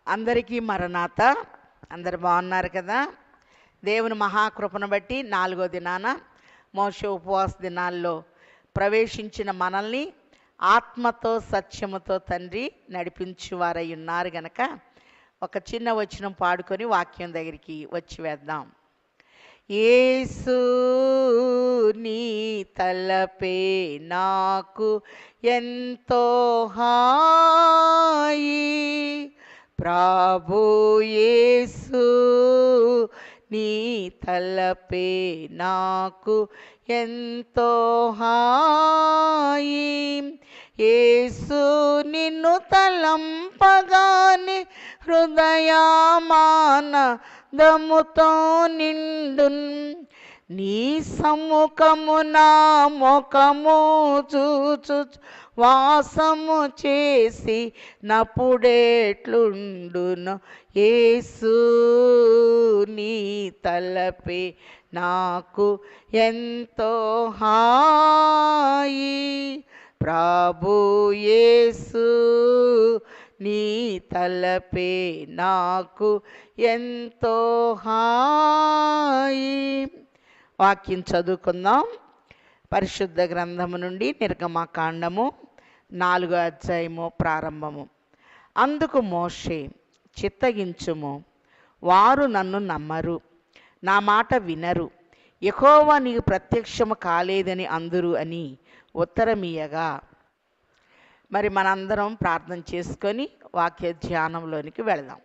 అందరికీ మరణాత. అందరు బాగున్నారు కదా? దేవుని మహాకృపను బట్టి 4వ దినాన మోషే ఉపవాస దినాల్లో ప్రవేశించిన మనల్ని ఆత్మతో సత్యముతో తండ్రి నడిపించువారై ఉన్నారు గనక ఒక చిన్న వచనం పాడుకొని వాక్యం దగ్గరికి వచ్చి వేద్దాం. యేసు నీ తలపే నాకు ఎంతో హాయి, ప్రభు యేసు నీ తలపే నాకు ఎంతో హాయి. యేసు నిన్ను తలంపగానే హృదయమానందముతో నిండున్, నీ సమ్ముఖము నా ముఖము చూచు వాసము చేసి నప్పుడేట్లుండును. యేసు నీ తలపే నాకు ఎంతో హాయి, ప్రభు యేసు నీ తలపే నాకు ఎంతో హాయి. వాక్యం చదువుకుందాం. పరిశుద్ధ గ్రంథము నుండి నిర్గమకాండము 4వ అధ్యాయము ప్రారంభము. అందుకు మోషే, చిత్తగించుము, వారు నన్ను నమ్మరు, నా మాట వినరు, యెహోవా నీకు ప్రత్యక్షము కాలేదని అందురు అని ఉత్తరమియ్యగా. మరి మనందరం ప్రార్థన చేసుకొని వాక్య ధ్యానంలోనికి వెళదాం.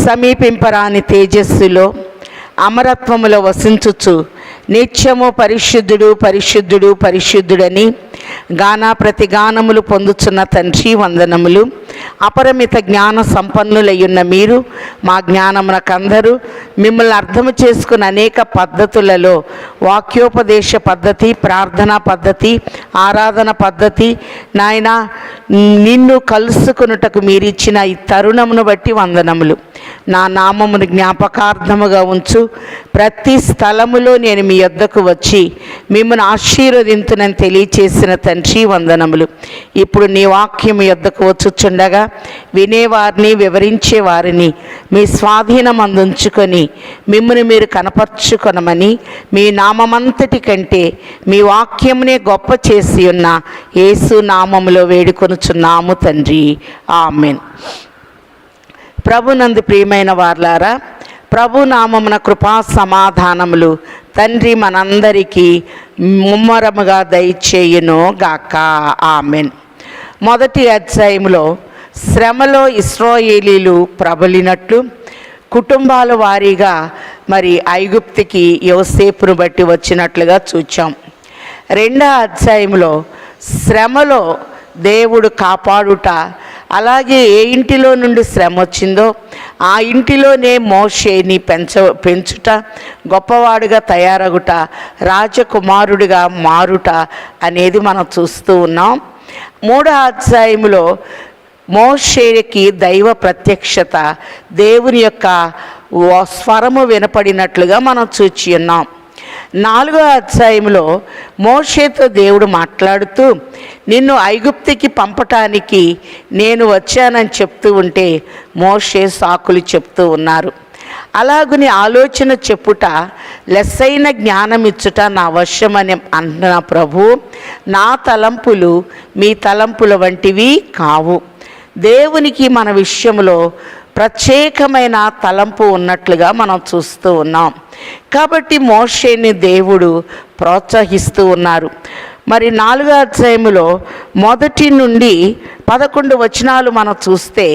సమీపింపరాని తేజస్సులో అమరత్వములో వసించుచు నిత్యము పరిశుద్ధుడు పరిశుద్ధుడు పరిశుద్ధుడని ప్రతిగానములు పొందుచున్న తండ్రి వందనములు. అపరిమిత జ్ఞాన సంపన్నులయ్యున్న మీరు మా జ్ఞానమునకందరూ మిమ్మల్ని అర్థము చేసుకున్న అనేక పద్ధతులలో వాక్యోపదేశ పద్ధతి, ప్రార్థనా పద్ధతి, ఆరాధన పద్ధతి, నాయన నిన్ను కలుసుకున్నటకు మీరిచ్చిన ఈ తరుణమును బట్టి వందనములు. నా నామమును జ్ఞాపకార్థముగా ఉంచు. ప్రతి స్థలములో నేను మీ యొద్దకు వచ్చి మిమ్మల్ని ఆశీర్వదింతునని తెలియచేసిన తండ్రి వందనములు. ఇప్పుడు నీ వాక్యం యొద్దకు వచ్చుచుండగా వినేవారిని, వివరించే వారిని మీ స్వాధీనం అందించుకొని మిమ్మల్ని మీరు కనపరుచుకొనమని మీ నామమంతటి కంటే మీ వాక్యమునే గొప్ప చేసి ఉన్న యేసు నామములో వేడుకొనుచున్నాము తండ్రి, ఆమేన్. ప్రభునందు ప్రియమైన వార్లారా, ప్రభు నామమున కృపా సమాధానములు తండ్రి మనందరికీ ముమ్మరముగా దయచేయును గాక, ఆమెన్. మొదటి అధ్యాయంలో శ్రమలో ఇశ్రాయేలీలు ప్రబలినట్లు కుటుంబాల వారీగా మరి ఐగుప్తుకి యోసేపును బట్టి వచ్చినట్లుగా చూచాం. రెండో అధ్యాయంలో శ్రమలో దేవుడు కాపాడుట, అలాగే ఏ ఇంటిలో నుండి శ్రమ వచ్చిందో ఆ ఇంటిలోనే మోషేని పెంచుట, గొప్పవాడుగా తయారగుట, రాజకుమారుడిగా మారుట అనేది మనం చూస్తూ ఉన్నాం. మూడో అధ్యాయంలో మోషేకి దైవ ప్రత్యక్షత, దేవుని యొక్క స్వరము వినపడినట్లుగా మనం చూచి ఉన్నాం. 4వ అధ్యాయంలో మోషేతో దేవుడు మాట్లాడుతూ నిన్ను ఐగుప్తుకి పంపటానికి నేను వచ్చానని చెప్తూ ఉంటే మోషే సాకులు చెప్తూ ఉన్నారు. అలాగుని ఆలోచన చెప్పుట, లెస్సైన జ్ఞానం ఇచ్చుట నా వశమని అంటున్న ప్రభు, నా తలంపులు మీ తలంపుల వంటివి కావు. దేవునికి మన విషయంలో ప్రత్యేకమైన తలంపు ఉన్నట్లుగా మనం చూస్తూ ఉన్నాం. కాబట్టి మోషేని దేవుడు ప్రోత్సహిస్తూ ఉన్నారు. మరి 4వ అధ్యాయంలో 1 నుండి 11 వచనాలు మనం చూస్తే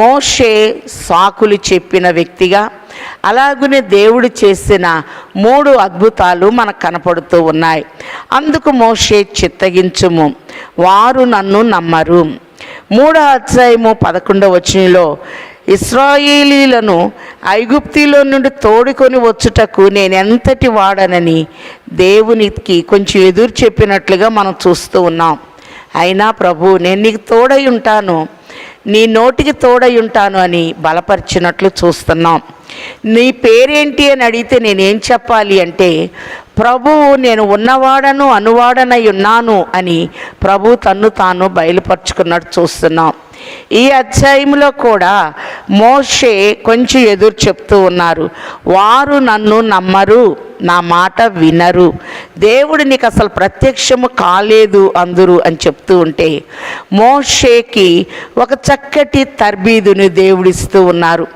మోషే సాకులు చెప్పిన వ్యక్తిగా, అలాగనే దేవుడు చేసిన 3 అద్భుతాలు మనకు కనపడుతూ ఉన్నాయి. అందుకు మోషే, చిత్తగించుము, వారు నన్ను నమ్మరు. 3వ అధ్యాయము 11వ వచనంలో ఇశ్రాయేలీలను ఐగుప్తులో నుండి తోడుకొని వచ్చుటకు నేను ఎంతటి వాడనని దేవునికి కొంచెం ఎదురు చెప్పినట్లుగా మనం చూస్తూ ఉన్నాం. అయినా ప్రభు, నేను నీకు తోడై ఉంటాను, నీ నోటికి తోడై ఉంటాను అని బలపరిచినట్లు చూస్తున్నాం. నీ పేరేంటి అని అడిగితే నేనేం చెప్పాలి అంటే, ప్రభువు నేను ఉన్నవాడను అనువాడనై ఉన్నాను అని ప్రభు తన్ను తాను బయలుపరుచుకున్నట్టు చూస్తున్నాం. ఈ అధ్యాయంలో కూడా మోషే కొంచెం ఎదురు చెప్తూ ఉన్నారు. వారు నన్ను నమ్మరు, నా మాట వినరు, దేవుడు నీకు అసలు ప్రత్యక్షము కాలేదు అందరూ అని చెప్తూ ఉంటే మోషేకి ఒక చక్కటి తర్బీదుని దేవుడిస్తూ ఉన్నారు.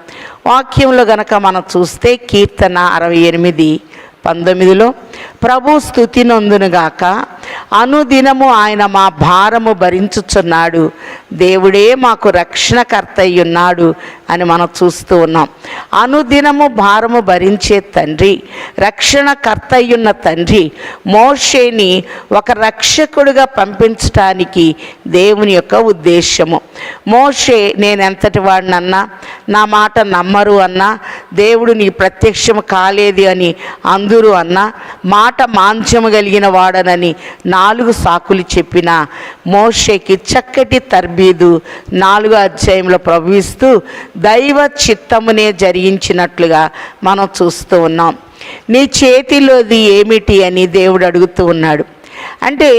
వాక్యంలో గనక మనం చూస్తే కీర్తన 68:19 ప్రభు స్తుతి నొందునుగాక, అనుదినము ఆయన మా భారము భరించుచున్నాడు, దేవుడే మాకు రక్షణకర్త అయ్యున్నాడు అని మనం చూస్తూ ఉన్నాం. అనుదినము భారము భరించే తండ్రి, రక్షణకర్త అయ్యున్న తండ్రి మోషేని ఒక రక్షకుడిగా పంపించటానికి దేవుని యొక్క ఉద్దేశము. మోషే నేనెంతటి వాడినన్నా, నా మాట నమ్మరు అన్నా, దేవుడు నీ ప్రత్యక్షము కాలేదు అని అందరూ అన్నా, మాట మాంద్యము కలిగిన వాడనని 4 సాకులు చెప్పిన మోషేకి చక్కటి తర్బీదు 4వ అధ్యాయంలో ప్రభువిస్తూ దైవ చిత్తమునే జరిగించినట్లుగా మనం చూస్తూ ఉన్నాం. నీ చేతిలోది ఏమిటి అని దేవుడు అడుగుతూ ఉన్నాడు. అంటే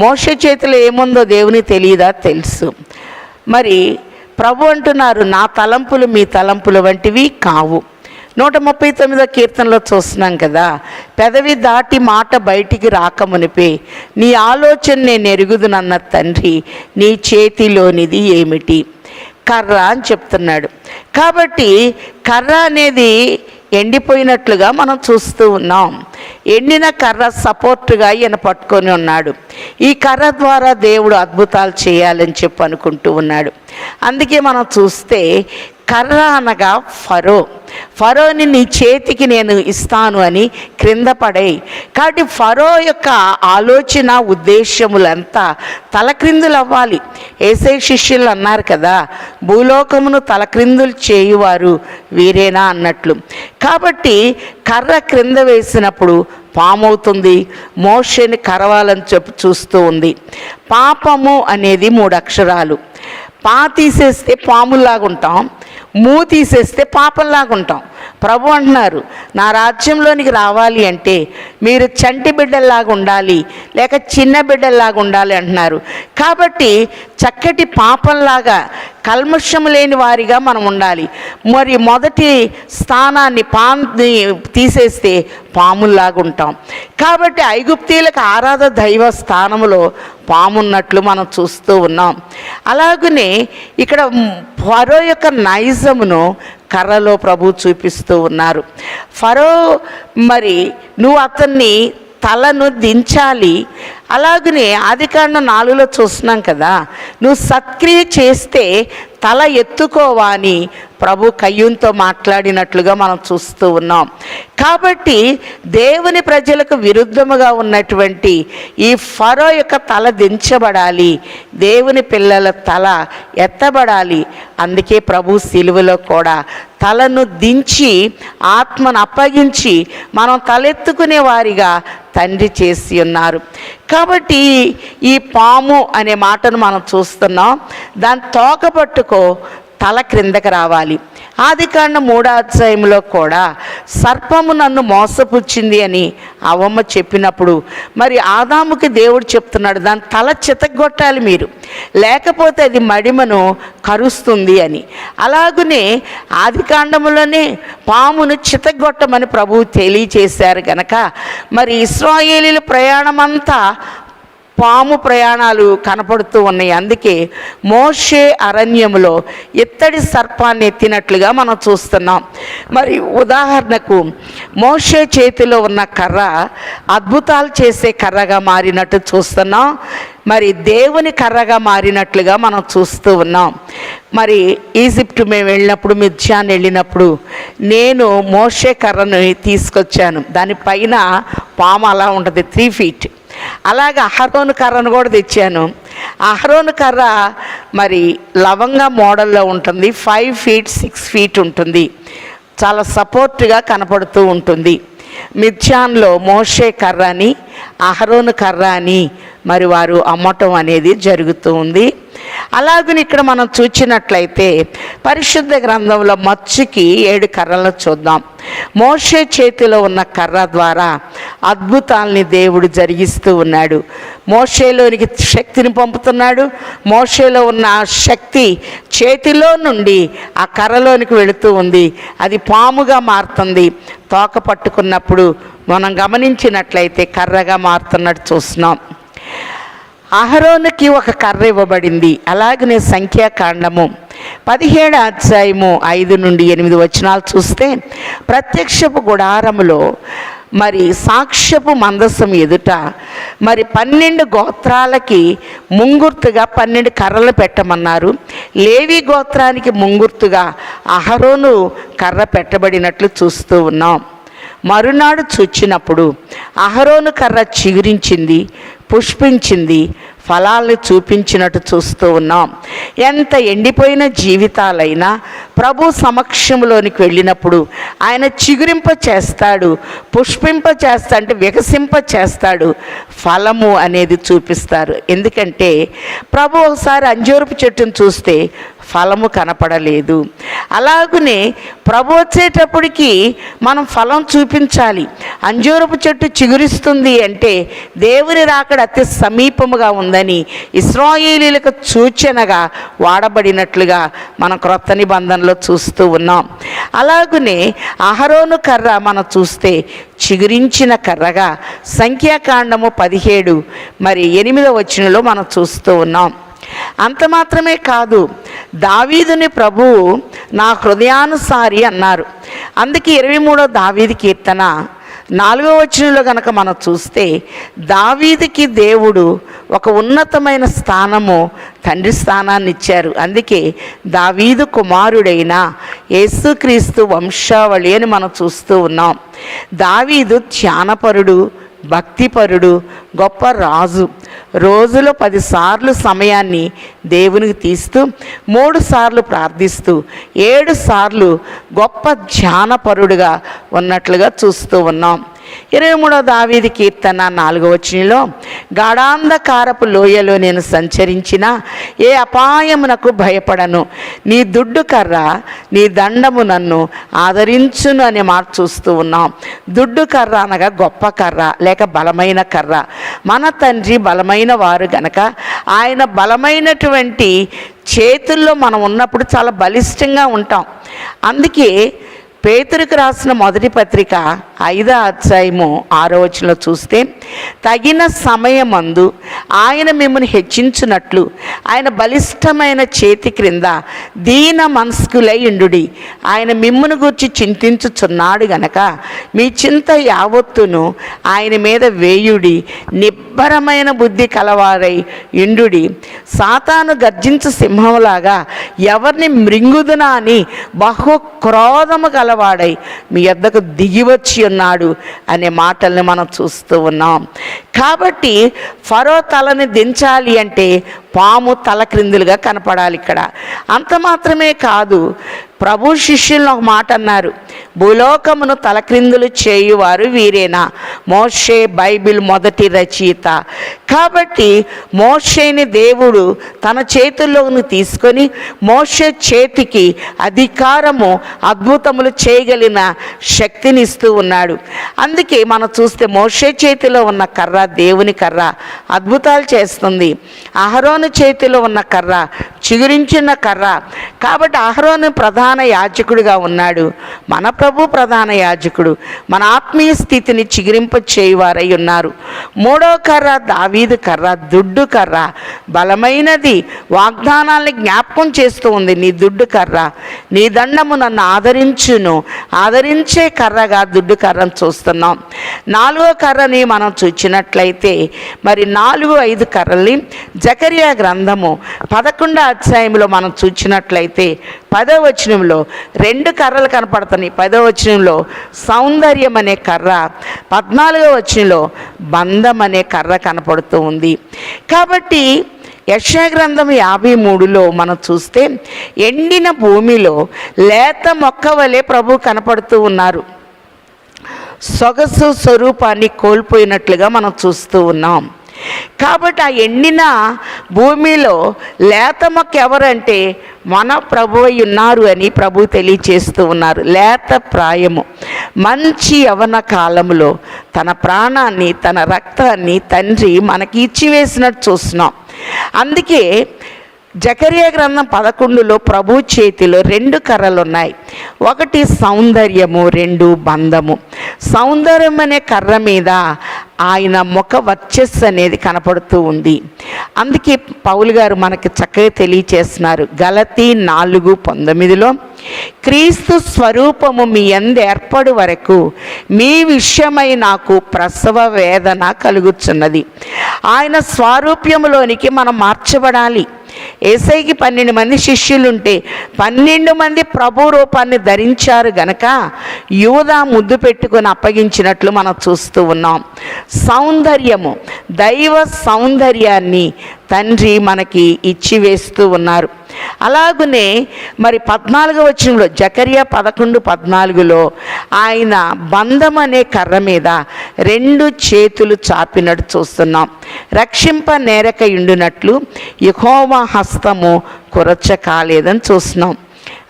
మోషే చేతిలో ఏముందో దేవునికి తెలియదా? తెలుసు. మరి ప్రభు అంటున్నారు, నా తలంపులు మీ తలంపుల వంటివి కావు. 139వ కీర్తనలో చూస్తున్నాం కదా, పెదవి దాటి మాట బయటికి రాకమునిపే నీ ఆలోచన నేను ఎరుగుదునన్న తండ్రి, నీ చేతిలోనిది ఏమిటి? కర్ర అని చెప్తున్నాడు. కాబట్టి కర్ర అనేది ఎండిపోయినట్లుగా మనం చూస్తూ ఉన్నాం. ఎండిన కర్ర సపోర్టుగా ఈయన పట్టుకొని ఉన్నాడు. ఈ కర్ర ద్వారా దేవుడు అద్భుతాలు చేయాలని చెప్పి అనుకుంటూ ఉన్నాడు. అందుకే మనం చూస్తే కర్ర అనగా ఫరోని నీ చేతికి నేను ఇస్తాను అని క్రింద పడే. కాబట్టి ఫరో యొక్క ఆలోచన ఉద్దేశములంతా తలక్రిందులు అవ్వాలి. యేసయ్య శిష్యులు అన్నారు కదా, భూలోకమును తలక్రిందులు చేయువారు వీరేనా అన్నట్లు. కాబట్టి కర్ర క్రింద వేసినప్పుడు పామవుతుంది, మోషేని కరవాలని చెప్పి చూస్తూ ఉంది. పాపము అనేది 3 అక్షరాలు. పా తీసేస్తే పాముల్లాగా ఉంటాం, మూ తీసేస్తే పాపంలాగా ఉంటాం. ప్రభు అంటున్నారు, నా రాజ్యంలోనికి రావాలి అంటే మీరు చంటి బిడ్డల్లాగా ఉండాలి, లేక చిన్న బిడ్డల్లాగా ఉండాలి అంటున్నారు. కాబట్టి చక్కటి పాపంలాగా కల్మషం లేని వారిగా మనం ఉండాలి. మరి మొదటి స్థానాన్ని తీసేస్తే పాముల్లాగా ఉంటాం. కాబట్టి ఐగుప్తీయులకు ఆరాధ దైవ స్థానంలో పామున్నట్లు మనం చూస్తూ ఉన్నాం. అలాగనే ఇక్కడ ఫరో యొక్క నైజమును కర్రలో ప్రభు చూపిస్తూ ఉన్నారు. ఫరో మరి నువ్వు అతన్ని తలను దించాలి. అలాగనే ఆదికాండం 4లో చూస్తున్నాం కదా, నువ్వు సత్క్రియ చేస్తే తల ఎత్తుకోవా అని ప్రభు కయ్యూన్తో మాట్లాడినట్లుగా మనం చూస్తూ ఉన్నాం. కాబట్టి దేవుని ప్రజలకు విరుద్ధముగా ఉన్నటువంటి ఈ ఫరో యొక్క తల దించబడాలి, దేవుని పిల్లల తల ఎత్తబడాలి. అందుకే ప్రభు సిలువలో కూడా తలను దించి ఆత్మను అప్పగించి మనం తలెత్తుకునే వారిగా తండ్రి చేసి ఉన్నారు. కాబట్టి ఈ పాము అనే మాటను మనం చూస్తున్నాం. దాని తోక పట్టుకో, తల క్రిందకి రావాలి. ఆదికాండం 3వ అధ్యాయంలో కూడా సర్పము నన్ను మోసపుచ్చింది అని అవ్వమ్మ చెప్పినప్పుడు మరి ఆదాముకి దేవుడు చెప్తున్నాడు, దాని తల చితగొట్టాలి మీరు, లేకపోతే అది మడిమను కరుస్తుంది అని. అలాగనే ఆదికాండంలోనే పామును చితగొట్టమని ప్రభువు తెలియచేశారు కనుక మరి ఇశ్రాయేలీల ప్రయాణమంతా పాము ప్రయాణాలు కనపడుతూ ఉన్నాయి. అందుకే మోషే అరణ్యములో ఇత్తడి సర్పాన్ని ఎత్తినట్లుగా మనం చూస్తున్నాం. మరి ఉదాహరణకు మోషే చేతిలో ఉన్న కర్ర అద్భుతాలు చేసే కర్రగా మారినట్టు చూస్తున్నాం. మరి దేవుని కర్రగా మారినట్లుగా మనం చూస్తూ ఉన్నాం. మరి ఈజిప్ట్ మేము వెళ్ళినప్పుడు, మిద్యాన్ వెళ్ళినప్పుడు నేను మోషే కర్రను తీసుకొచ్చాను. దానిపైన పాము అలా ఉంటుంది 3 feet. అలాగే అహరోను కర్రను కూడా తెచ్చాను. అహరోను కర్ర మరి లవంగా మోడల్లో ఉంటుంది, 5 feet 6 feet ఉంటుంది, చాలా సపోర్ట్గా కనపడుతూ ఉంటుంది. మిద్యాన్లో మోషే కర్ర అని అహరోను కర్ర అని మరి వారు అమ్మటం అనేది జరుగుతూ ఉంది. అలాగని ఇక్కడ మనం చూచినట్లయితే పరిశుద్ధ గ్రంథంలో మచ్చుకి 7 కర్రలు చూద్దాం. మోషే చేతిలో ఉన్న కర్ర ద్వారా అద్భుతాల్ని దేవుడు జరిగిస్తూ ఉన్నాడు. మోషేలోనికి శక్తిని పంపుతున్నాడు. మోషేలో ఉన్న ఆ శక్తి చేతిలో నుండి ఆ కర్రలోనికి వెళుతూ ఉంది. అది పాముగా మారుతుంది. తోక పట్టుకున్నప్పుడు మనం గమనించినట్లయితే కర్రగా మారుతున్నట్టు చూస్తున్నాం. అహరోనుకి ఒక కర్ర ఇవ్వబడింది. అలాగనే సంఖ్యాకాండము 17 అధ్యాయము 5 నుండి 8 వచనాలు చూస్తే ప్రత్యక్షపు గుడారములో మరి సాక్ష్యపు మందసం ఎదుట మరి 12 గోత్రాలకి ముంగుర్తుగా 12 కర్రలు పెట్టమన్నారు. లేవి గోత్రానికి ముంగుర్తుగా అహరోను కర్ర పెట్టబడినట్లు చూస్తూ ఉన్నాం. మరునాడు చూచినప్పుడు అహరోను కర్ర చిగురించింది, పుష్పించింది, ఫలాల్ని చూపించినట్టు చూస్తూ ఉన్నాం. ఎంత ఎండిపోయిన జీవితాలైనా ప్రభు సమక్షంలోనికి వెళ్ళినప్పుడు ఆయన చిగురింప చేస్తాడు, పుష్పింప చేస్తా అంటే వికసింప చేస్తాడు, ఫలము అనేది చూపిస్తారు. ఎందుకంటే ప్రభు ఒకసారి అంజూరపు చెట్టును చూస్తే ఫలము కనపడలేదు. అలాగనే ప్రభు వచ్చేటప్పటికి మనం ఫలం చూపించాలి. అంజూరపు చెట్టు చిగురిస్తుంది అంటే దేవుని రాకడ అతి సమీపముగా ఉందని ఇశ్రాయేలీయులకు సూచనగా వాడబడినట్లుగా మనం క్రొత్త నిబంధనలో చూస్తూ ఉన్నాం. అలాగనే అహరోను కర్ర మనం చూస్తే చిగురించిన కర్రగా సంఖ్యాకాండము 17 మరి 8వ వచనంలో మనం చూస్తూ ఉన్నాం. అంత మాత్రమే కాదు, దావీదుని ప్రభువు నా హృదయానుసారి అన్నారు. అందుకే 23వ దావీదు కీర్తన 4వ వచనంలో కనుక మనం చూస్తే దావీదుకి దేవుడు ఒక ఉన్నతమైన స్థానము, తండ్రి స్థానాన్ని ఇచ్చారు. అందుకే దావీదు కుమారుడైన యేసుక్రీస్తు వంశావళి అని మనం చూస్తూ ఉన్నాం. దావీదు ధ్యానపరుడు, భక్తిపరుడు, గొప్ప రాజు. రోజులో 10 సార్లు సమయాన్ని దేవునికి తీస్తూ 3 సార్లు ప్రార్థిస్తూ 7 సార్లు గొప్ప ధ్యానపరుడుగా ఉన్నట్లుగా చూస్తూ ఉన్నాం. 23వ దావీదు కీర్తన 4వ వచనంలో గాఢాంధకారపు లోయలో నేను సంచరించిన ఏ అపాయమునకు భయపడను, నీ దుడ్డు కర్ర నీ దండము నన్ను ఆదరించును అనే మాట చూస్తూ ఉన్నాం. దుడ్డు కర్ర అనగా గొప్ప కర్ర లేక బలమైన కర్ర. మన తండ్రి బలమైన వారు గనక ఆయన బలమైనటువంటి చేతుల్లో మనం ఉన్నప్పుడు చాలా బలిష్టంగా ఉంటాం. అందుకే పేతురుకు రాసిన మొదటి పత్రిక 5వ అధ్యాయము 6వ వచనంలో చూస్తే తగిన సమయమందు ఆయన మిమ్మల్ని హెచ్చించున్నట్లు ఆయన బలిష్టమైన చేతి క్రింద దీన మనస్కులై ఉండుడి. ఆయన మిమ్మును గూర్చి చింతించుచున్నాడు గనక మీ చింత యావత్తును ఆయన మీద వేయుడి. నిబ్బరమైన బుద్ధి కలవారై ఇండుడి. సాతాను గర్జించు సింహంలాగా ఎవరిని మృంగుదునా అని బహు క్రోధము గలవాడై మీ యొద్దకు దిగివచ్చి ఉన్నాడు అనే మాటల్ని మనం చూస్తూ ఉన్నాం. కాబట్టి ఫరో తలని దించాలి అంటే పాము తల క్రిందులుగా కనపడాలి ఇక్కడ. అంత మాత్రమే కాదు, ప్రభు శిష్యులను ఒక మాట అన్నారు, భూలోకమును తలక్రిందులు చేయువారు వీరేనా. మోషే బైబిల్ మొదటి రచయిత. కాబట్టి మోషేని దేవుడు తన చేతుల్లోకి తీసుకొని మోషే చేతికి అధికారము, అద్భుతములు చేయగలిగిన శక్తిని ఇస్తూ ఉన్నాడు. అందుకే మనం చూస్తే మోషే చేతిలో ఉన్న కర్ర దేవుని కర్ర అద్భుతాలు చేస్తుంది. అహరోను చేతిలో ఉన్న కర్ర చిగురించిన కర్ర. కాబట్టి అహరోను ప్రధాన యాజకుడిగా ఉన్నాడు. మన ప్రభు ప్రధాన యాజకుడు. మన ఆత్మీయ స్థితిని చిగురింప చేయువారై ఉన్నారు. 3వ కర్ర దావీదు కర్ర, దుడ్డు కర్ర బలమైనది, వాగ్దానాల్ని జ్ఞాపకం చేస్తూ ఉంది. నీ దుడ్డు కర్ర నీ దండము నన్ను ఆదరించును. ఆదరించే కర్రగా దుడ్డు కర్రను చూస్తున్నాం. 4వ కర్రని మనం చూచినట్లయితే మరి 4, 5 కర్రల్ని జకరియా గ్రంథము 11వ అధ్యాయంలో మనం చూచినట్లయితే 10వ వచనంలో 2 కర్రలు కనపడుతున్నాయి. 10వ వచనంలో సౌందర్యం అనే కర్ర, 14వ వచనంలో బంధం అనే కర్ర కనపడుతూ ఉంది. కాబట్టి యెషయా గ్రంథం 53లో మనం చూస్తే ఎండిన భూమిలో లేత మొక్క వలె ప్రభు కనపడుతూ ఉన్నారు. సొగసు స్వరూపాన్ని కోల్పోయినట్లుగా మనం చూస్తూ ఉన్నాం. కాబట్టి ఆ ఎండిన భూమిలో లేత మొక్క ఎవరంటే మన ప్రభువై ఉన్నారు అని ప్రభు తెలియచేస్తూ ఉన్నారు. లేత ప్రాయము, మంచి యవన కాలములో తన ప్రాణాన్ని, తన రక్తాన్ని తండ్రి మనకి ఇచ్చివేసినట్టు చూస్తున్నాం. అందుకే జకర్యా గ్రంథం 11లో ప్రభు చేతిలో 2 కర్రలు ఉన్నాయి. ఒకటి సౌందర్యము, 2 బంధము. సౌందర్యం అనే కర్ర మీద ఆయన ముఖ వర్చస్సు అనేది కనపడుతూ ఉంది. అందుకే పౌలు గారు మనకి చక్కగా తెలియచేస్తున్నారు. గలతీ 4:19లో క్రీస్తు స్వరూపము మీ యందు ఏర్పడు వరకు మీ విషయమై నాకు ప్రసవ వేదన కలుగుచున్నది. ఆయన స్వారూప్యములోనికి మనం మార్చబడాలి. యేసయ్యకి 12 మంది శిష్యులుంటే 12 మంది ప్రభు రూపాన్ని ధరించారు గనక యూదా ముద్దు పెట్టుకొని అప్పగించినట్లు మనం చూస్తూ ఉన్నాం. సౌందర్యము, దైవ సౌందర్యాన్ని తండ్రి మనకి ఇచ్చివేస్తూ ఉన్నారు. అలాగనే మరి 14వ వచనంలో జకర్యా 11:14లో ఆయన బంధం అనే కర్ర మీద 2 చేతులు చాపినట్టు చూస్తున్నాం. రక్షింప నేరక ఉండునట్లు యెహోవా హస్తము కొరచ కాలేదని చూస్తున్నాం.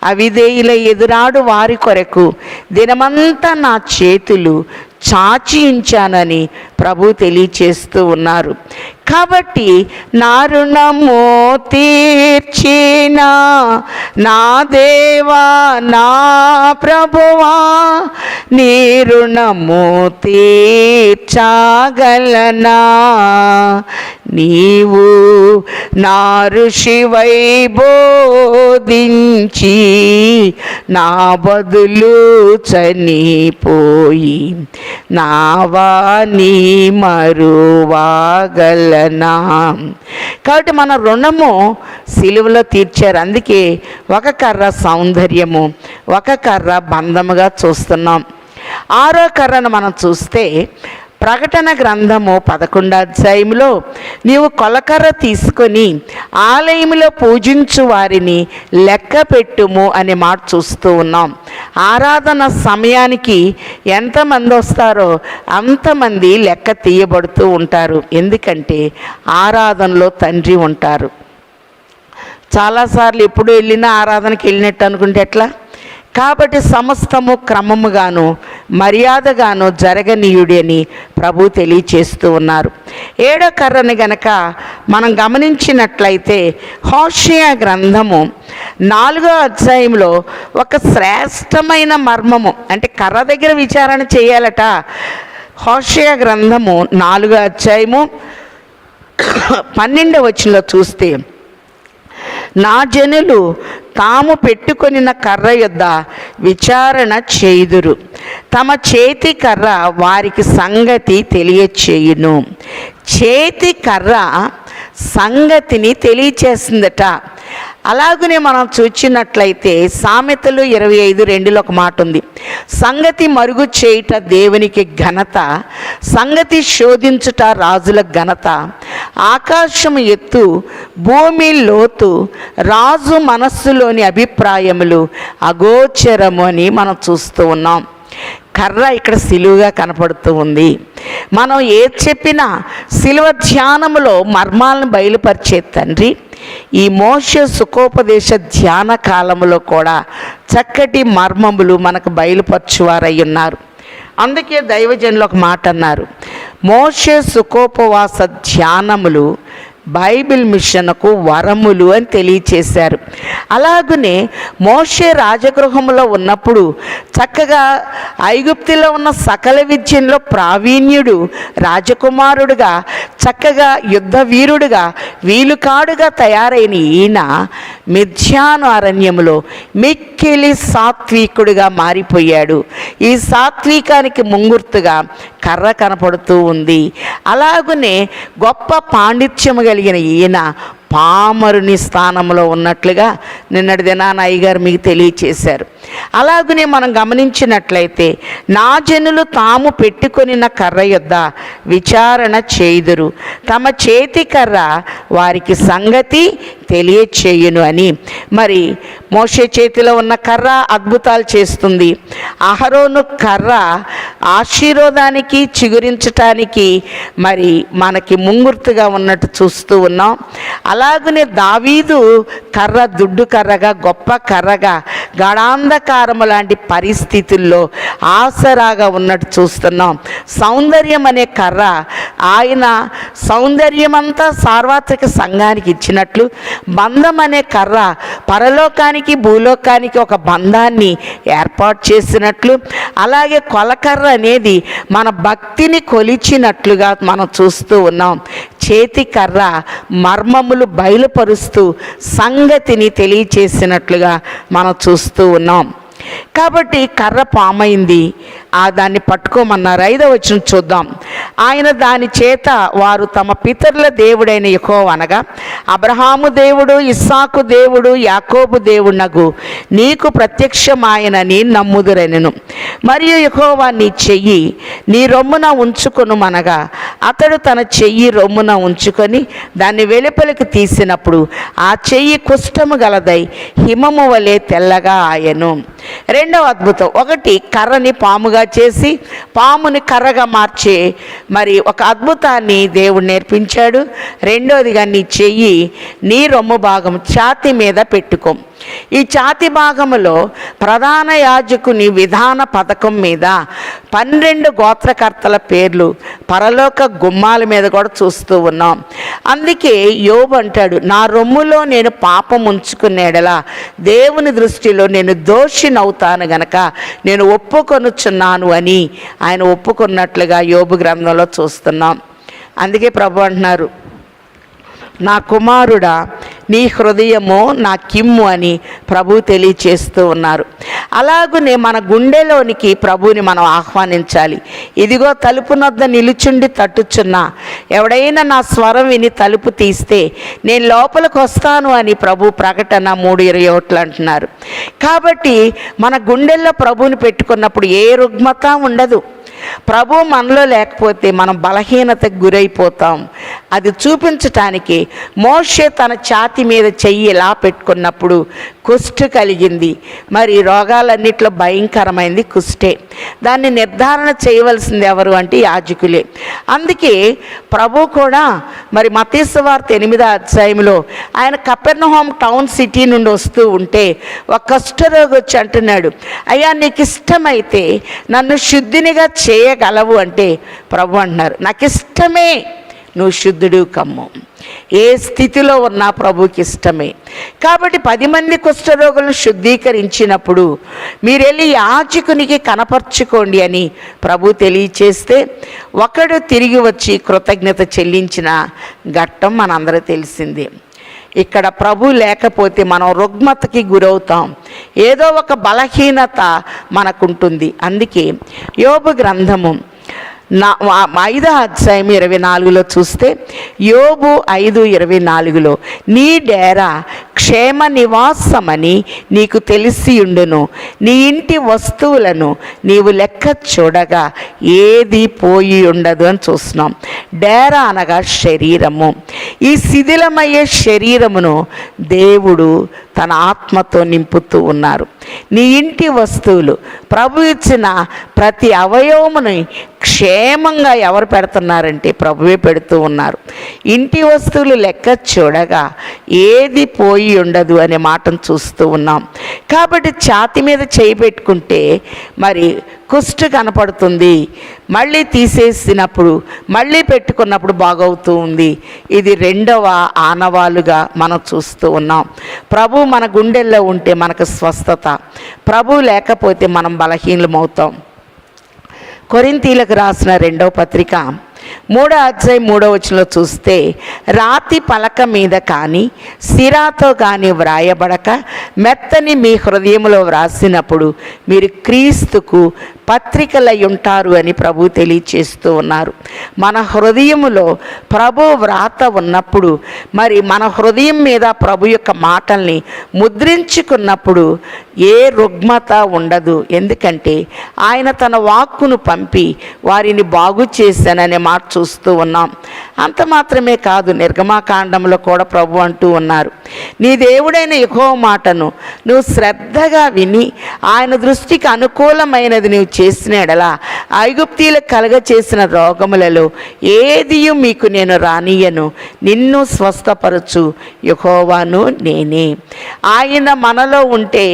అవిధేయుల ఎదురాడు వారి కొరకు దినమంతా నా చేతులు చాచి ఉంచానని ప్రభు తెలియచేస్తూ ఉన్నారు. కాబట్టి నా రుణము తీర్చిన నా దేవా, నా ప్రభువా, నీ రుణము తీర్చగలనా? నీవు నా ఋషివై బోధించి నా బదులు చనిపోయి నావాని మరువాగలనా? కాబట్టి మన రుణము సిలువలో తీర్చారు. అందుకే ఒక కర్ర సౌందర్యము, ఒక కర్ర బంధముగా చూస్తున్నాం. 6వ కర్రను మనం చూస్తే ప్రకటన గ్రంథము 11వ అధ్యాయంలో నీవు కొలకర్ర తీసుకొని ఆలయంలో పూజించు వారిని లెక్క పెట్టుము అనే మాట చూస్తూ ఉన్నాం. ఆరాధన సమయానికి ఎంతమంది వస్తారో అంతమంది లెక్క తీయబడుతూ ఉంటారు. ఎందుకంటే ఆరాధనలో తండ్రి ఉంటారు. చాలాసార్లు ఎప్పుడు వెళ్ళినా ఆరాధనకి వెళ్ళినట్టు అనుకుంటే ఎట్లా? కాబట్టి సమస్తము క్రమముగాను మర్యాదగాను జరగనీయుడి అని ప్రభు తెలియచేస్తూ ఉన్నారు. 7వ కర్రని గనక మనం గమనించినట్లయితే హోషేయ గ్రంథము 4వ అధ్యాయంలో ఒక శ్రేష్టమైన మర్మము, అంటే కర్ర దగ్గర విచారణ చేయాలట. హోషేయ గ్రంథము 4వ అధ్యాయము 12వ వచనంలో చూస్తే నా జనులు తాము పెట్టుకొనిన కర్ర యొద్ద విచారణ చేయుదురు, తమ చేతి కర్ర వారికి సంగతి తెలియచేయును. చేతి కర్ర సంగతిని తెలియచేస్తుందట. అలాగనే మనం చూచినట్లయితే సామెతలు 25:2లో ఒక మాట ఉంది. సంగతి మరుగు చేయుట దేవునికి ఘనత, సంగతి శోధించుట రాజుల ఘనత. ఆకాశము ఎత్తు, భూమి లోతు, రాజు మనస్సులోని అభిప్రాయములు అగోచరము అని మనం చూస్తూ ఉన్నాం. కర్ర ఇక్కడ సిలువగా కనపడుతూ ఉంది. మనం ఏది చెప్పినా సిలువ ధ్యానములో మర్మాలను బయలుపరిచే తండ్రి ఈ మోషే సుఖోపదేశ ధ్యాన కాలంలో కూడా చక్కటి మర్మములు మనకు బయలుపరచువారై ఉన్నారు. అందుకే దైవజనులు ఒక మాట అన్నారు, మోషే సుఖోపవాస ధ్యానములు బైబిల్ మిషన్కు వరములు అని తెలియచేశారు. అలాగనే మోషే రాజగృహంలో ఉన్నప్పుడు చక్కగా ఐగుప్తులో ఉన్న సకల విద్యలో ప్రావీణ్యుడు, రాజకుమారుడుగా, చక్కగా యుద్ధ వీరుడుగా, వీలుకాడుగా తయారైన ఈయన మిథ్యాను అరణ్యములో మిక్కిలి సాత్వికుడిగా మారిపోయాడు. ఈ సాత్వికానికి ముంగుర్తుగా కర్ర కనపడుతూ ఉంది. అలాగనే గొప్ప పాండిత్యము కలిగిన ఈయన పామరుని స్థానంలో ఉన్నట్లుగా నిన్నటి దినాన అయ్యగారు మీకు తెలియచేశారు. అలాగనే మనం గమనించినట్లయితే నా జనులు తాము పెట్టుకొనిన కర్ర యొద్ద విచారణ చేయుదురు, తమ చేతి కర్ర వారికి సంగతి తెలియచేయును అని. మరి మోషే చేతిలో ఉన్న కర్ర అద్భుతాలు చేస్తుంది. అహరోను కర్ర ఆశీర్వాదానికి చిగురించటానికి మరి మనకి ముంగుర్తుగా ఉన్నట్టు చూస్తూ ఉన్నాం. అలాగనే దావీదు కర్ర దుడ్డు కర్రగా, గొప్ప కర్రగా, గాఢాంధకారము లాంటి పరిస్థితుల్లో ఆసరాగా ఉన్నట్టు చూస్తున్నాం. సౌందర్యం అనే కర్ర, ఆయన సౌందర్యమంతా సార్వత్రిక సంఘానికి ఇచ్చినట్లు, బంధం అనే కర్ర పరలోకానికి భూలోకానికి ఒక బంధాన్ని ఏర్పాటు చేసినట్లు, అలాగే కొలకర్ర అనేది మన భక్తిని కొలిచినట్లుగా మనం చూస్తూ ఉన్నాం. చేతి కర్ర మర్మములు బయలుపరుస్తూ సంగతిని తెలియచేసినట్లుగా మనం చూస్తూ ఉన్నాం. కాబట్టి కర్ర పామైంది, దాన్ని పట్టుకోమన్నారు. 5వ వచనం చూద్దాం. ఆయన దాని చేత వారు తమ పితరుల దేవుడైన యెహోవా అనగా అబ్రహాము దేవుడు, ఇస్సాకు దేవుడు, యాకోబు దేవునగు నీకు ప్రత్యక్షమాయనని నమ్ముదురనెను. మరియు యెహోవా నీ చెయ్యి నీ రొమ్మున ఉంచుకొనుమనగా అతడు తన చెయ్యి రొమ్మున ఉంచుకొని దాన్ని వెలుపలికి తీసినప్పుడు ఆ చెయ్యి కుష్ఠము గలదై హిమము వలె తెల్లగా ఆయను. 2వ అద్భుతం. 1 కర్రని పాముగా చేసి పాముని కర్రగా మార్చే మరి ఒక అద్భుతాన్ని దేవుడు నేర్పించాడు. 2వదిగా నీ చెయ్యి నీ రొమ్ము భాగం ఛాతి మీద పెట్టుకో. ఈ ఛాతి భాగములో ప్రధాన యాజకుని విధాన పథకం మీద 12 గోత్రకర్తల పేర్లు పరలోక గుమ్మాల మీద కూడా చూస్తూ ఉన్నాం. అందుకే యోబు అంటాడు, నా రొమ్ములో నేను పాపం ఉంచుకునేడలా దేవుని దృష్టిలో నేను దోషినవుతాను గనక నేను ఒప్పుకొనుచున్నాను అని ఆయన ఒప్పుకున్నట్లుగా యోబు గ్రంథంలో చూస్తున్నాం. అందుకే ప్రభు అంటున్నారు, నా కుమారుడా నీ హృదయము నా కిమ్ము అని ప్రభు తెలియచేస్తూ ఉన్నారు. అలాగనే మన గుండెలోనికి ప్రభువుని మనం ఆహ్వానించాలి. ఇదిగో తలుపు నొద్ద నిలుచుండి తట్టుచున్నా, ఎవడైనా నా స్వరం విని తలుపు తీస్తే నేను లోపలికి వస్తాను అని ప్రభు ప్రకటన 3:21 అంటున్నారు. కాబట్టి మన గుండెల్లో ప్రభువుని పెట్టుకున్నప్పుడు ఏ రుగ్మత ఉండదు. ప్రభు మనలో లేకపోతే మనం బలహీనతకు గురైపోతాం. అది చూపించటానికి మోషే తన ఛాతి మీద చెయ్యి ఇలా పెట్టుకున్నప్పుడు కుష్టు కలిగింది. మరి రోగాలన్నిట్లో భయంకరమైంది కుష్టే. దాన్ని నిర్ధారణ చేయవలసింది ఎవరు అంటే యాజకులే. అందుకే ప్రభు కూడా మరి మత్తయి సువార్త 8వ అధ్యాయంలో ఆయన కపెర్నహూము టౌన్ సిటీ నుండి వస్తూ ఉంటే ఒక కుష్ఠరోగి వచ్చి అంటున్నాడు, అయ్యా నీకు ఇష్టమైతే నన్ను శుద్ధినిగా చేయగలవు అంటే ప్రభు అంటున్నారు, నాకు ఇష్టమే, నువ్వు శుద్ధుడు కమ్ము. ఏ స్థితిలో ఉన్నా ప్రభుకి ఇష్టమే. కాబట్టి 10 మంది కుష్ఠరోగులను శుద్ధీకరించినప్పుడు మీరు వెళ్ళి యాజకునికి కనపరుచుకోండి అని ప్రభు తెలియచేస్తే ఒకడు తిరిగి వచ్చి కృతజ్ఞత చెల్లించిన ఘట్టం మనందరూ తెలిసింది. ఇక్కడ ప్రభు లేకపోతే మనం రుగ్మతకి గురవుతాం. ఏదో ఒక బలహీనత మనకుంటుంది. అందుకే యోబు గ్రంథము 5వ అధ్యాయం 24లో చూస్తే యోబు 5:24 నీ డేరా క్షేమ నివాసమని నీకు తెలిసి ఉండును, నీ ఇంటి వస్తువులను నీవు లెక్క చూడగా ఏది పోయి ఉండదు అని చూస్తున్నాం. డేరా అనగా శరీరము. ఈ శిథిలమయ్యే శరీరమును దేవుడు తన ఆత్మతో నింపుతూ ఉన్నారు. నీ ఇంటి వస్తువులు ప్రభు ఇచ్చిన ప్రతి అవయవముని క్షేమంగా ఎవరు పెడుతున్నారంటే ప్రభువే పెడుతూ ఉన్నారు. ఇంటి వస్తువులు లెక్క చూడగా ఏది పోయి ఉండదు అనే మాటను చూస్తూ ఉన్నాం. కాబట్టి ఛాతి మీద చేయి పెట్టుకుంటే మరి కుష్టు కనపడుతుంది, మళ్ళీ తీసేసినప్పుడు మళ్ళీ పెట్టుకున్నప్పుడు బాగవుతూ ఉంది. ఇది 2వ ఆనవాలుగా మనం చూస్తూ ఉన్నాం. ప్రభు మన గుండెల్లో ఉంటే మనకు స్వస్థత, ప్రభు లేకపోతే మనం బలహీనమవుతాం. కొరింథీలకు రాసిన 2వ పత్రిక 3వ అధ్యాయం 3వ వచనంలో చూస్తే రాతి పలక మీద కానీ సిరాతో కానీ వ్రాయబడక మెత్తని మీ హృదయంలో వ్రాసినప్పుడు మీరు క్రీస్తుకు పత్రికలై ఉంటారు అని ప్రభు తెలియచేస్తూ ఉన్నారు. మన హృదయములో ప్రభు వ్రాత ఉన్నప్పుడు మరి మన హృదయం మీద ప్రభు యొక్క మాటల్ని ముద్రించుకున్నప్పుడు ఏ రుగ్మత ఉండదు. ఎందుకంటే ఆయన తన వాక్కును పంపి వారిని బాగు చేశాననే మాట మాట చూస్తూ ఉన్నాం. అంత మాత్రమే కాదు, నిర్గమాకాండంలో కూడా ప్రభు అంటూ ఉన్నారు, నీ దేవుడైన యెహోవా మాటను నువ్వు శ్రద్ధగా విని ఆయన దృష్టికి అనుకూలమైనది నువ్వు చేసిన ఎడల ఐగుప్తీయులకు కలగ చేసిన రోగములలో ఏదియు మీకు నేను రానియను, నిన్ను స్వస్థపరచు యెహోవాను నేనే. ఆయన మనలో ఉంటే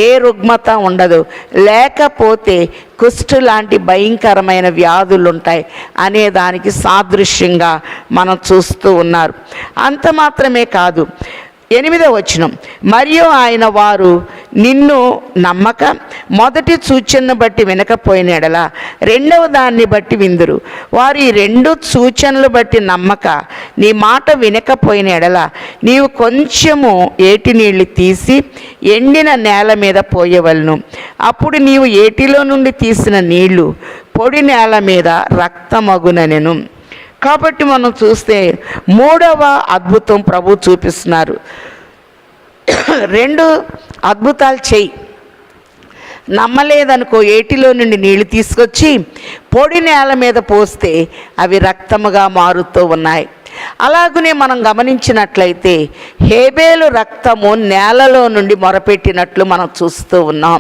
ఏ రుగ్మత ఉండదు, లేకపోతే కుష్టు లాంటి భయంకరమైన వ్యాధులు ఉంటాయి అనే దానికి సాదృశ్యంగా మనం చూస్తూ ఉన్నారు. అంత మాత్రమే కాదు, 8వ వచనం, మరియు ఆయన వారు నిన్ను నమ్మక మొదటి సూచనను బట్టి వినకపోయిన ఎడల రెండవ దాన్ని బట్టి విందురు. వారు ఈ 2 సూచనలు బట్టి నమ్మక నీ మాట వినకపోయిన ఎడల నీవు కొంచెము ఏటి నీళ్లు తీసి ఎండిన నేల మీద పోయవలను. అప్పుడు నీవు ఏటిలో నుండి తీసిన నీళ్లు పొడి నేల మీద రక్తమగునెను. కాబట్టి మనం చూస్తే 3వ అద్భుతం ప్రభు చూపిస్తున్నారు. 2 అద్భుతాలు చెయ్యి, నమ్మలేదనుకో ఏటిలో నుండి నీళ్లు తీసుకొచ్చి పొడి నేల మీద పోస్తే అవి రక్తముగా మారుతూ ఉన్నాయి. అలాగనే మనం గమనించినట్లయితే హేబేలు రక్తము నేలలో నుండి మొరపెట్టినట్లు మనం చూస్తూ ఉన్నాం.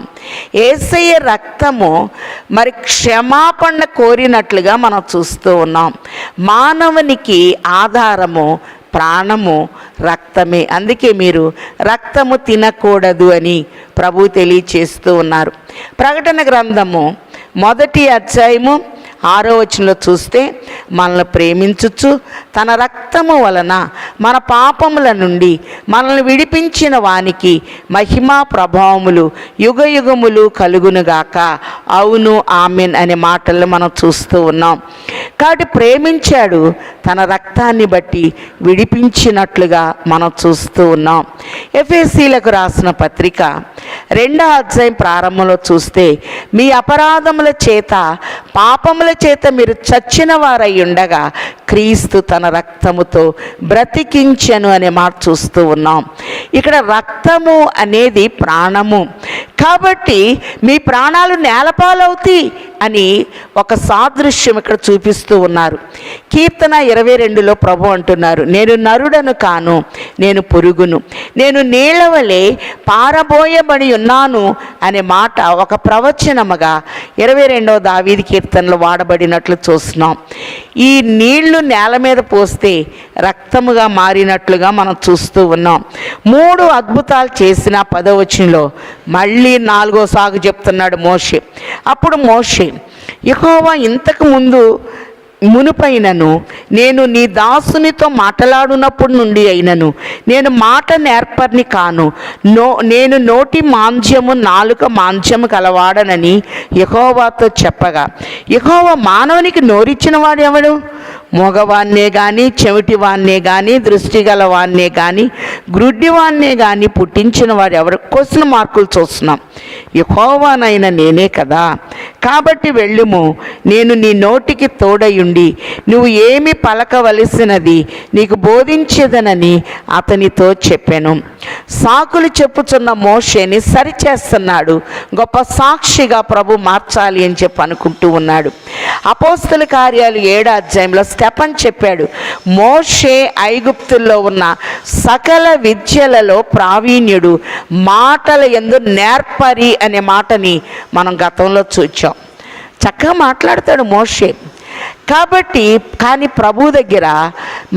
యేసయ్య రక్తము మరి క్షమాపణ కోరినట్లుగా మనం చూస్తూ ఉన్నాం. మానవునికి ఆధారము ప్రాణము రక్తమే. అందుకే మీరు రక్తము తినకూడదు అని ప్రభు తెలియచేస్తూ ఉన్నారు. ప్రకటన గ్రంథము 1వ అధ్యాయము 6వ వచనంలో చూస్తే, మనల్ని ప్రేమించుచు తన రక్తము వలన మన పాపముల నుండి మనల్ని విడిపించిన వానికి మహిమా ప్రభావములు యుగయుగములు కలుగునుగాక, అవును ఆమెన్ అనే మాటలను మనం చూస్తూ ఉన్నాం. కాబట్టి ప్రేమించాడు, తన రక్తాన్ని బట్టి విడిపించినట్లుగా మనం చూస్తూ ఉన్నాం. ఎఫెసీలకు రాసిన పత్రిక 2వ అధ్యాయం ప్రారంభంలో చూస్తే, మీ అపరాధముల చేత పాపముల చేత మీరు చచ్చిన వారై ఉండగా క్రీస్తు తన రక్తముతో బ్రతికించెను అనే మాట చూస్తూ ఉన్నాం. ఇక్కడ రక్తము అనేది ప్రాణము. కాబట్టి మీ ప్రాణాలు నేలపాలవుతాయి అని ఒక సాదృశ్యం ఇక్కడ చూపిస్తూ ఉన్నారు. కీర్తన 22లో ప్రభు అంటున్నారు, నేను నరుడను కాను, నేను పురుగును, నేను నీళ్ల వలె పారబోయబడి ఉన్నాను అనే మాట ఒక ప్రవచనముగా 22వ దావీదు కీర్తనలో వాడబడినట్లు చూస్తున్నాం. ఈ నీళ్లు నేల మీద పోస్తే రక్తముగా మారినట్లుగా మనం చూస్తూ ఉన్నాం. 3 అద్భుతాలు చేసిన 10వ వచనంలో మళ్ళీ 4వ సాగు చెప్తున్నాడు మోషే. అప్పుడు మోషే, యెహోవా ఇంతకు మునుపైనను నేను నీ దాసునితో మాట్లాడునప్పుడు నుండి అయినను నేను మాట నేర్పరిని కాను, నేను నోటి మాంద్యము నాలుక మాంద్యము కలవాడనని యెహోవాతో చెప్పగా, యెహోవా మానవునికి నోరిచ్చిన వాడు ఎవడు? మగవాన్నే కానీ, చెవిటివాన్నే కానీ, దృష్టి గలవాన్నే కానీ, గ్రుడ్డివాన్నే కానీ పుట్టించిన వాడు ఎవరు? క్వశ్చన్ మార్కులు చూస్తున్నాం. యెహోవానైనా నేనే కదా. కాబట్టి వెళ్ళుము, నేను నీ నోటికి తోడయుండి నువ్వు ఏమి పలకవలసినది నీకు బోధించేదనని అతనితో చెప్పాను. సాకులు చెప్పుచున్న మోషేని సరిచేస్తున్నాడు. గొప్ప సాక్షిగా ప్రభు మార్చాలి అని చెప్పి అనుకుంటూ ఉన్నాడు. అపోస్తల కార్యాలు 7వ అధ్యాయంలో స్టెఫన్ చెప్పాడు, మోషే ఐగుప్తుల్లో ఉన్న సకల విద్యలలో ప్రావీణ్యుడు, మాటల యందు నేర్పరి అనే మాటని మనం గతంలో చూచాం. చక్కగా మాట్లాడతాడు మోషే. కాబట్టి కానీ ప్రభు దగ్గర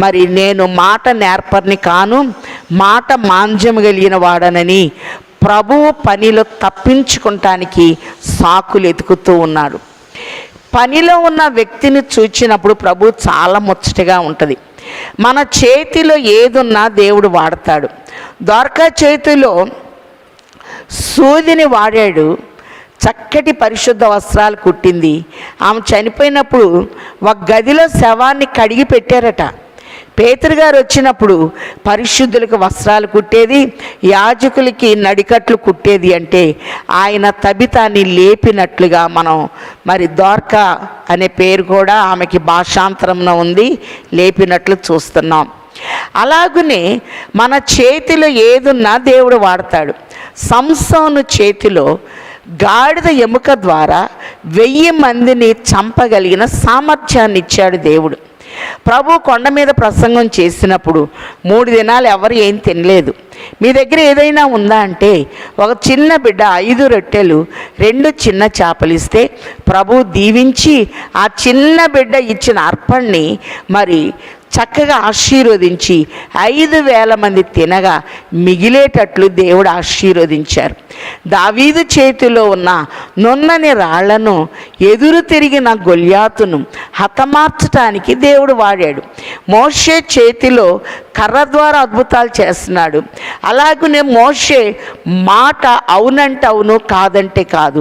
మరి నేను మాట నేర్పరిని కాను, మాట మాంద్యం కలిగిన వాడనని ప్రభువు పనిలో తప్పించుకుంటానికి సాకులు ఎతుకుతూ ఉన్నాడు. పనిలో ఉన్న వ్యక్తిని చూచినప్పుడు ప్రభు చాలా ముచ్చటగా ఉంటుంది. మన చేతిలో ఏదున్నా దేవుడు వాడతాడు. ద్వారకా చేతిలో సూదిని వాడాడు, చక్కటి పరిశుద్ధ వస్త్రాలు కుట్టింది. ఆమె చనిపోయినప్పుడు ఒక గదిలో శవాన్ని కడిగి పెట్టారట. పేతురు గారు వచ్చినప్పుడు పరిశుద్ధులకు వస్త్రాలు కుట్టేది, యాజకులకి నడికట్లు కుట్టేది. అంటే ఆయన తబితాన్ని లేపినట్లుగా మనం మరి ద్వారకా అనే పేరు కూడా ఆమెకి భాషాంతరంలో ఉంది, లేపినట్లు చూస్తున్నాం. అలాగనే మన చేతిలో ఏదున్నా దేవుడు వాడతాడు. సంసోను చేతిలో గాడిద ఎముక ద్వారా 1000 మందిని చంపగలిగిన సామర్థ్యాన్ని ఇచ్చాడు దేవుడు. ప్రభు కొండ మీద ప్రసంగం చేసినప్పుడు 3 దినాలు ఎవరు ఏం తినలేదు. మీ దగ్గర ఏదైనా ఉందా అంటే ఒక చిన్న బిడ్డ 5 రొట్టెలు 2 చిన్న చేపలు ఇస్తే ప్రభు దీవించి ఆ చిన్న బిడ్డ ఇచ్చిన అర్పణని మరి చక్కగా ఆశీర్వదించి 5,000 మంది తినగా మిగిలేటట్లు దేవుడు ఆశీర్వదించారు. దావీదు చేతిలో ఉన్న నున్నని రాళ్లను ఎదురు తిరిగిన గొల్యాతును హతమార్చటానికి దేవుడు వాడాడు. మోషే చేతిలో కర్ర ద్వారా అద్భుతాలు చేస్తున్నాడు. అలాగనే మోషే మాట అవునంటే అవును, కాదంటే కాదు.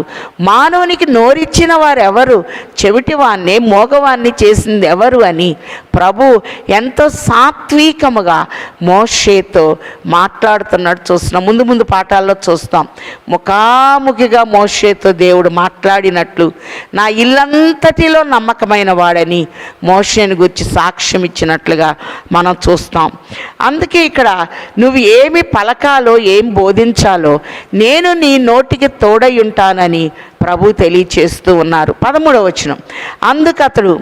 మానవునికి నోరిచ్చిన వారు ఎవరు, చెవిటివాన్ని మోగవాన్ని చేసింది ఎవరు అని ప్రభు ఎంతో సాత్వికముగా మోషేతో మాట్లాడుతున్నాడు చూస్తున్నాం. ముందు పాఠాల్లో చూస్తాం. ముఖాముఖిగా మోషేతో దేవుడు మాట్లాడినట్లు నా ఇల్లంతటిలో నమ్మకమైన వాడని మోషేని గురించి సాక్ష్యం ఇచ్చినట్లుగా మనం చూస్తాం. అందుకే ఇక్కడ నువ్వు ఏమి పలకాలో ఏం బోధించాలో నేను నీ నోటికి తోడై ఉంటానని ప్రభు తెలియచేస్తూ ఉన్నారు. 13వ వచనం, అందుకు అతడు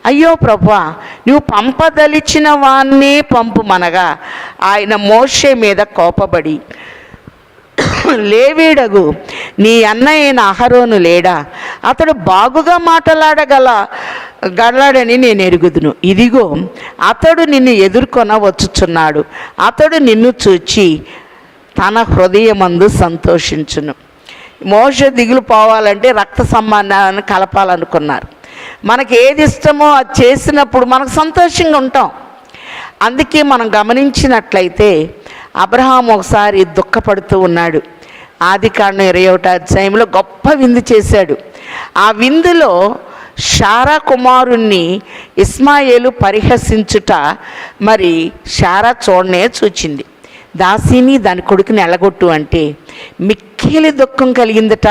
అయ్యో ప్రభువా, నువ్వు పంపదలిచిన వాన్నే పంపుమనగా ఆయన మోషే మీద కోపబడి లేవీడగు నీ అన్నయ్యైన అహరోను లేడా, అతడు బాగుగా మాట్లాడగలడని నేను ఎరుగుదును. ఇదిగో అతడు నిన్ను ఎదుర్కొన వచ్చుచున్నాడు, అతడు నిన్ను చూచి తన హృదయమందు సంతోషించును. మోషే దిగులు పోవాలంటే రక్త సంబంధాన్ని కలపాలనుకున్నారు. మనకి ఏది ఇష్టమో అది చేసినప్పుడు మనకు సంతోషంగా ఉంటాం. అందుకే మనం గమనించినట్లయితే అబ్రహాం ఒకసారి దుఃఖపడుతూ ఉన్నాడు. ఆదికాండం 21వ అధ్యాయంలో గొప్ప విందు చేశాడు. ఆ విందులో శారా కుమారుణ్ణి ఇస్మాయేలు పరిహసించుట మరి శారా చూడనే చూచింది. దాసిని దాని కొడుకుని ఎలగొట్టు అంటే మిక్కిలి దుఃఖం కలిగిందట.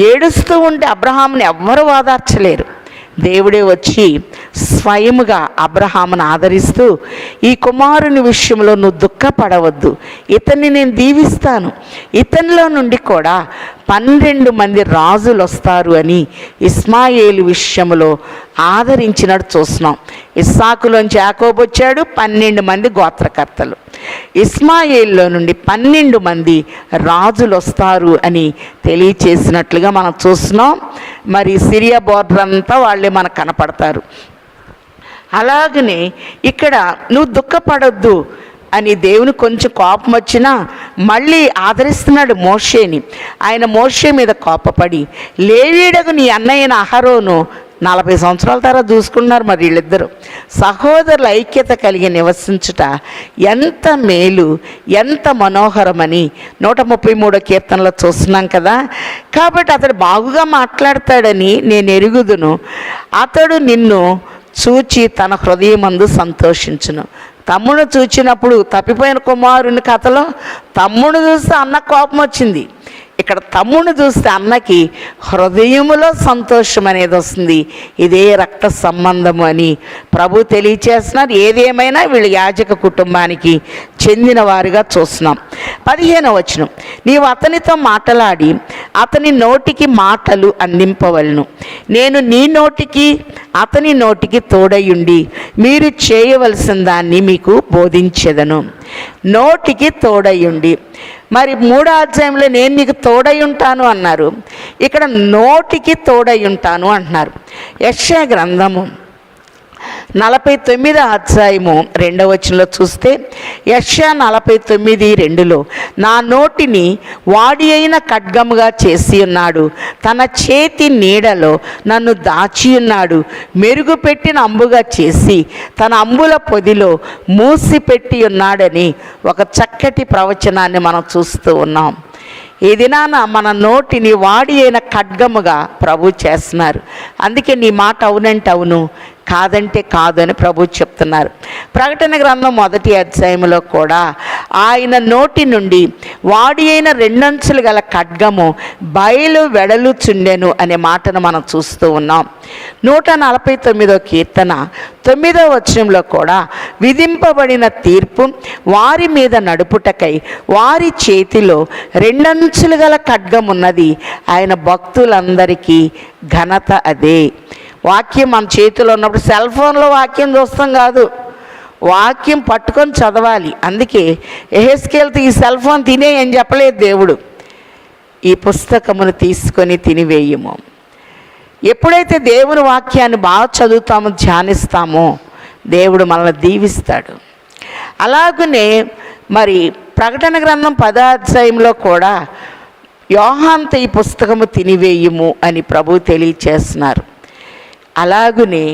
ఏడుస్తూ ఉంటే అబ్రహాముని ఎవ్వరూ ఓదార్చలేరు. దేవుడే వచ్చి స్వయముగా అబ్రహామును ఆదరిస్తూ ఈ కుమారుని విషయంలో నువ్వు దుఃఖపడవద్దు, ఇతన్ని నేను దీవిస్తాను, ఇతనిలో నుండి కూడా 12 మంది రాజులు వస్తారు అని ఇస్మాయేలు విషయంలో ఆదరించినట్టు చూస్తున్నాం. ఇస్సాకులోంచి యాకోబు వచ్చాడు, 12 మంది గోత్రకర్తలు. ఇస్మాయేల్లో నుండి 12 మంది రాజులు వస్తారు అని తెలియచేసినట్లుగా మనం చూస్తున్నాం. మరి సిరియా బోర్డర్ అంతా వాళ్ళే మనకు కనపడతారు. అలాగనే ఇక్కడ నువ్వు దుఃఖపడొద్దు అని దేవుని కొంచెం కోపం వచ్చినా మళ్ళీ ఆదరిస్తున్నాడు మోషేని. ఆయన మోషే మీద కోపపడి లేవీడకు నీ అన్నయ్యన అహరోను 40 సంవత్సరాల తర్వాత చూసుకున్నారు. మరి వీళ్ళిద్దరూ సహోదరుల ఐక్యత కలిగి నివసించుట ఎంత మేలు, ఎంత మనోహరమని 133వ కీర్తనలో చూస్తున్నాం కదా. కాబట్టి అతడు బాగుగా మాట్లాడతాడని నేను ఎరుగుదును, అతడు నిన్ను చూచి తన హృదయమందు సంతోషించును. తమ్ముడు చూచినప్పుడు తప్పిపోయిన కుమారుని కథలో తమ్ముడు చూస్తే అన్న కోపం వచ్చింది. ఇక్కడ తమ్ముడు చూస్తే అన్నకి హృదయములో సంతోషం అనేది వస్తుంది. ఇదే రక్త సంబంధము అని ప్రభు తెలియచేస్తున్నారు. ఏదేమైనా వీళ్ళు యాజక కుటుంబానికి చెందిన వారిగా చూస్తున్నాం. 15వ వచనం, నీవు అతనితో మాట్లాడి అతని నోటికి మాటలు అందింపవలను, నేను నీ నోటికి అతని నోటికి తోడయుండి మీరు చేయవలసిన దాన్ని మీకు బోధించెదను. నోటికి తోడయుండి, మరి 3వ అధ్యాయంలో నేను నీకు తోడై ఉంటాను అన్నారు. ఇక్కడ నోటికి తోడై ఉంటాను అంటున్నారు. యెషయా గ్రంథము 49వ అధ్యాయము 2వ వచనంలో చూస్తే యెషయా 49:2లో నా నోటిని వాడి అయిన ఖడ్గముగా చేసి ఉన్నాడు, తన చేతి నీడలో నన్ను దాచి ఉన్నాడు, మెరుగుపెట్టిన అంబుగా చేసి తన అంబుల పొదిలో మూసిపెట్టి ఉన్నాడని ఒక చక్కటి ప్రవచనాన్ని మనం చూస్తూ ఉన్నాం. ఈ దినాన మన నోటిని వాడి అయిన ఖడ్గముగా ప్రభు చేస్తున్నారు. అందుకే నీ మాట అవునంటే అవును, కాదంటే కాదు అని ప్రభు చెప్తున్నారు. ప్రకటన గ్రంథం 1వ అధ్యాయంలో కూడా ఆయన నోటి నుండి వాడి అయిన 2 అంచులు గల ఖడ్గము బయలు వెడలుచుండెను అనే మాటను మనం చూస్తూ ఉన్నాం. 149వ కీర్తన 9వ వచనంలో కూడా విధింపబడిన తీర్పు వారి మీద నడుపుటకై వారి చేతిలో 2 అంచులు గల ఖడ్గం ఉన్నది, ఆయన భక్తులందరికీ ఘనత అదే. వాక్యం మన చేతిలో ఉన్నప్పుడు సెల్ ఫోన్లో వాక్యం చూస్తాం కాదు, వాక్యం పట్టుకొని చదవాలి. అందుకే యెహెజ్కేలుతో ఈ సెల్ ఫోన్ తినే అని చెప్పలేదు దేవుడు, ఈ పుస్తకమును తీసుకొని తినివేయము. ఎప్పుడైతే దేవుని వాక్యాన్ని బాగా చదువుతామో ధ్యానిస్తామో దేవుడు మనల్ని దీవిస్తాడు. అలాగనే మరి ప్రకటన గ్రంథం 10వ అధ్యాయంలో కూడా యోహానుతో ఈ పుస్తకము తినివేయము అని ప్రభు తెలియచేస్తున్నారు. అలాగనే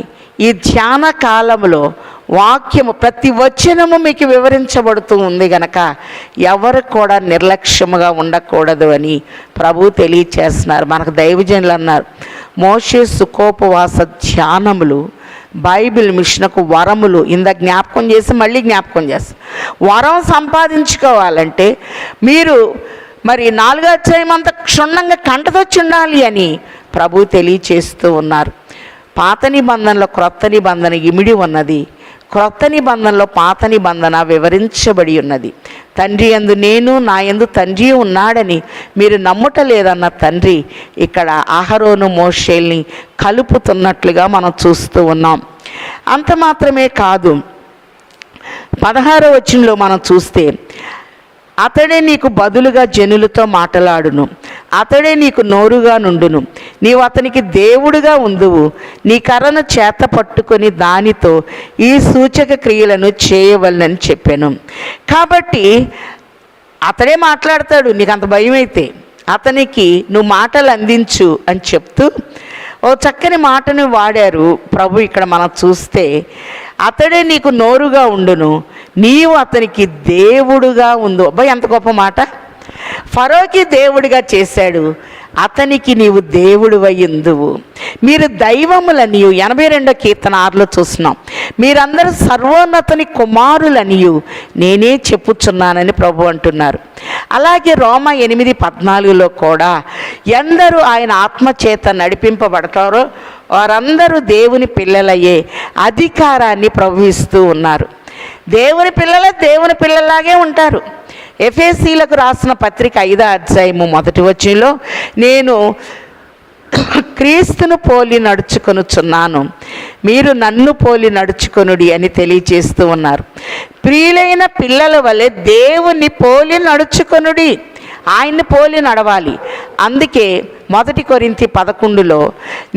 ఈ ధ్యాన కాలంలో వాక్యము ప్రతి వచనము మీకు వివరించబడుతూ ఉంది గనక ఎవరు కూడా నిర్లక్ష్యముగా ఉండకూడదు అని ప్రభు తెలియచేస్తున్నారు. మనకు దైవజనులు అన్నారు, మోషే సుఖోపవాస ధ్యానములు బైబిల్ మిషన్కు వరములు. జ్ఞాపకం చేసి మళ్ళీ జ్ఞాపకం చేస్తాం. వరం సంపాదించుకోవాలంటే మీరు మరి 4వ అధ్యాయం అంతా క్షుణ్ణంగా కంటదొచ్చి ఉండాలి అని ప్రభు తెలియచేస్తూ ఉన్నారు. పాత నిబంధనలో క్రొత్త నిబంధన ఇమిడి ఉన్నది, క్రొత్త నిబంధనలో పాత నిబంధన వివరించబడి ఉన్నది. తండ్రి యందు నేను, నా యందు తండ్రి ఉన్నాడని మీరు నమ్ముటలేదన్న తండ్రి ఇక్కడ అహరోను మోషేల్ని కలుపుతున్నట్లుగా మనం చూస్తూ ఉన్నాం. అంత మాత్రమే కాదు, 16వ వచనంలో మనం చూస్తే అతడే నీకు బదులుగా జనులతో మాట్లాడును, అతడే నీకు నోరుగా నుండును, నీవు అతనికి దేవుడుగా ఉందువు, నీ కర్రను చేత పట్టుకొని దానితో ఈ సూచక క్రియలను చేయవలనని చెప్పాను. కాబట్టి అతడే మాట్లాడతాడు. నీకు అంత భయం అయితే అతనికి నువ్వు మాటలు అందించు అని చెప్తూ ఓ చక్కని మాటను వాడారు ప్రభు. ఇక్కడ మనం చూస్తే అతడే నీకు నోరుగా ఉండును, నీవు అతనికి దేవుడుగా ఉండు. అబ్బాయి ఎంత గొప్ప మాట! ఫరోకి దేవుడిగా చేశాడు, అతనికి నీవు దేవుడు అయ్యిందువు. మీరు దైవములనియు 82వ కీర్తన 6లో చూస్తున్నాం. మీరందరూ సర్వోన్నతుని కుమారులనియు నేనే చెప్పుచున్నానని ప్రభు అంటున్నారు. అలాగే రోమా 8:14లో కూడా ఎందరూ ఆయన ఆత్మచేత నడిపింపబడతారో వారందరూ దేవుని పిల్లలయ్యే అధికారాన్ని ప్రభు ఇస్తూ ఉన్నారు. దేవుని పిల్లలే దేవుని పిల్లలాగే ఉంటారు. ఎఫెసీలకు రాసిన పత్రిక 5వ అధ్యాయము 1వ వచనంలో నేను క్రీస్తును పోలి నడుచుకొనుచున్నాను, మీరు నన్ను పోలి నడుచుకొనుడి అని తెలియజేస్తూ ఉన్నారు. ప్రియులైన పిల్లల వలె దేవుని పోలి నడుచుకొనుడి, ఆయన్ని పోలి నడవాలి. అందుకే 1 కొరింథీ 11లో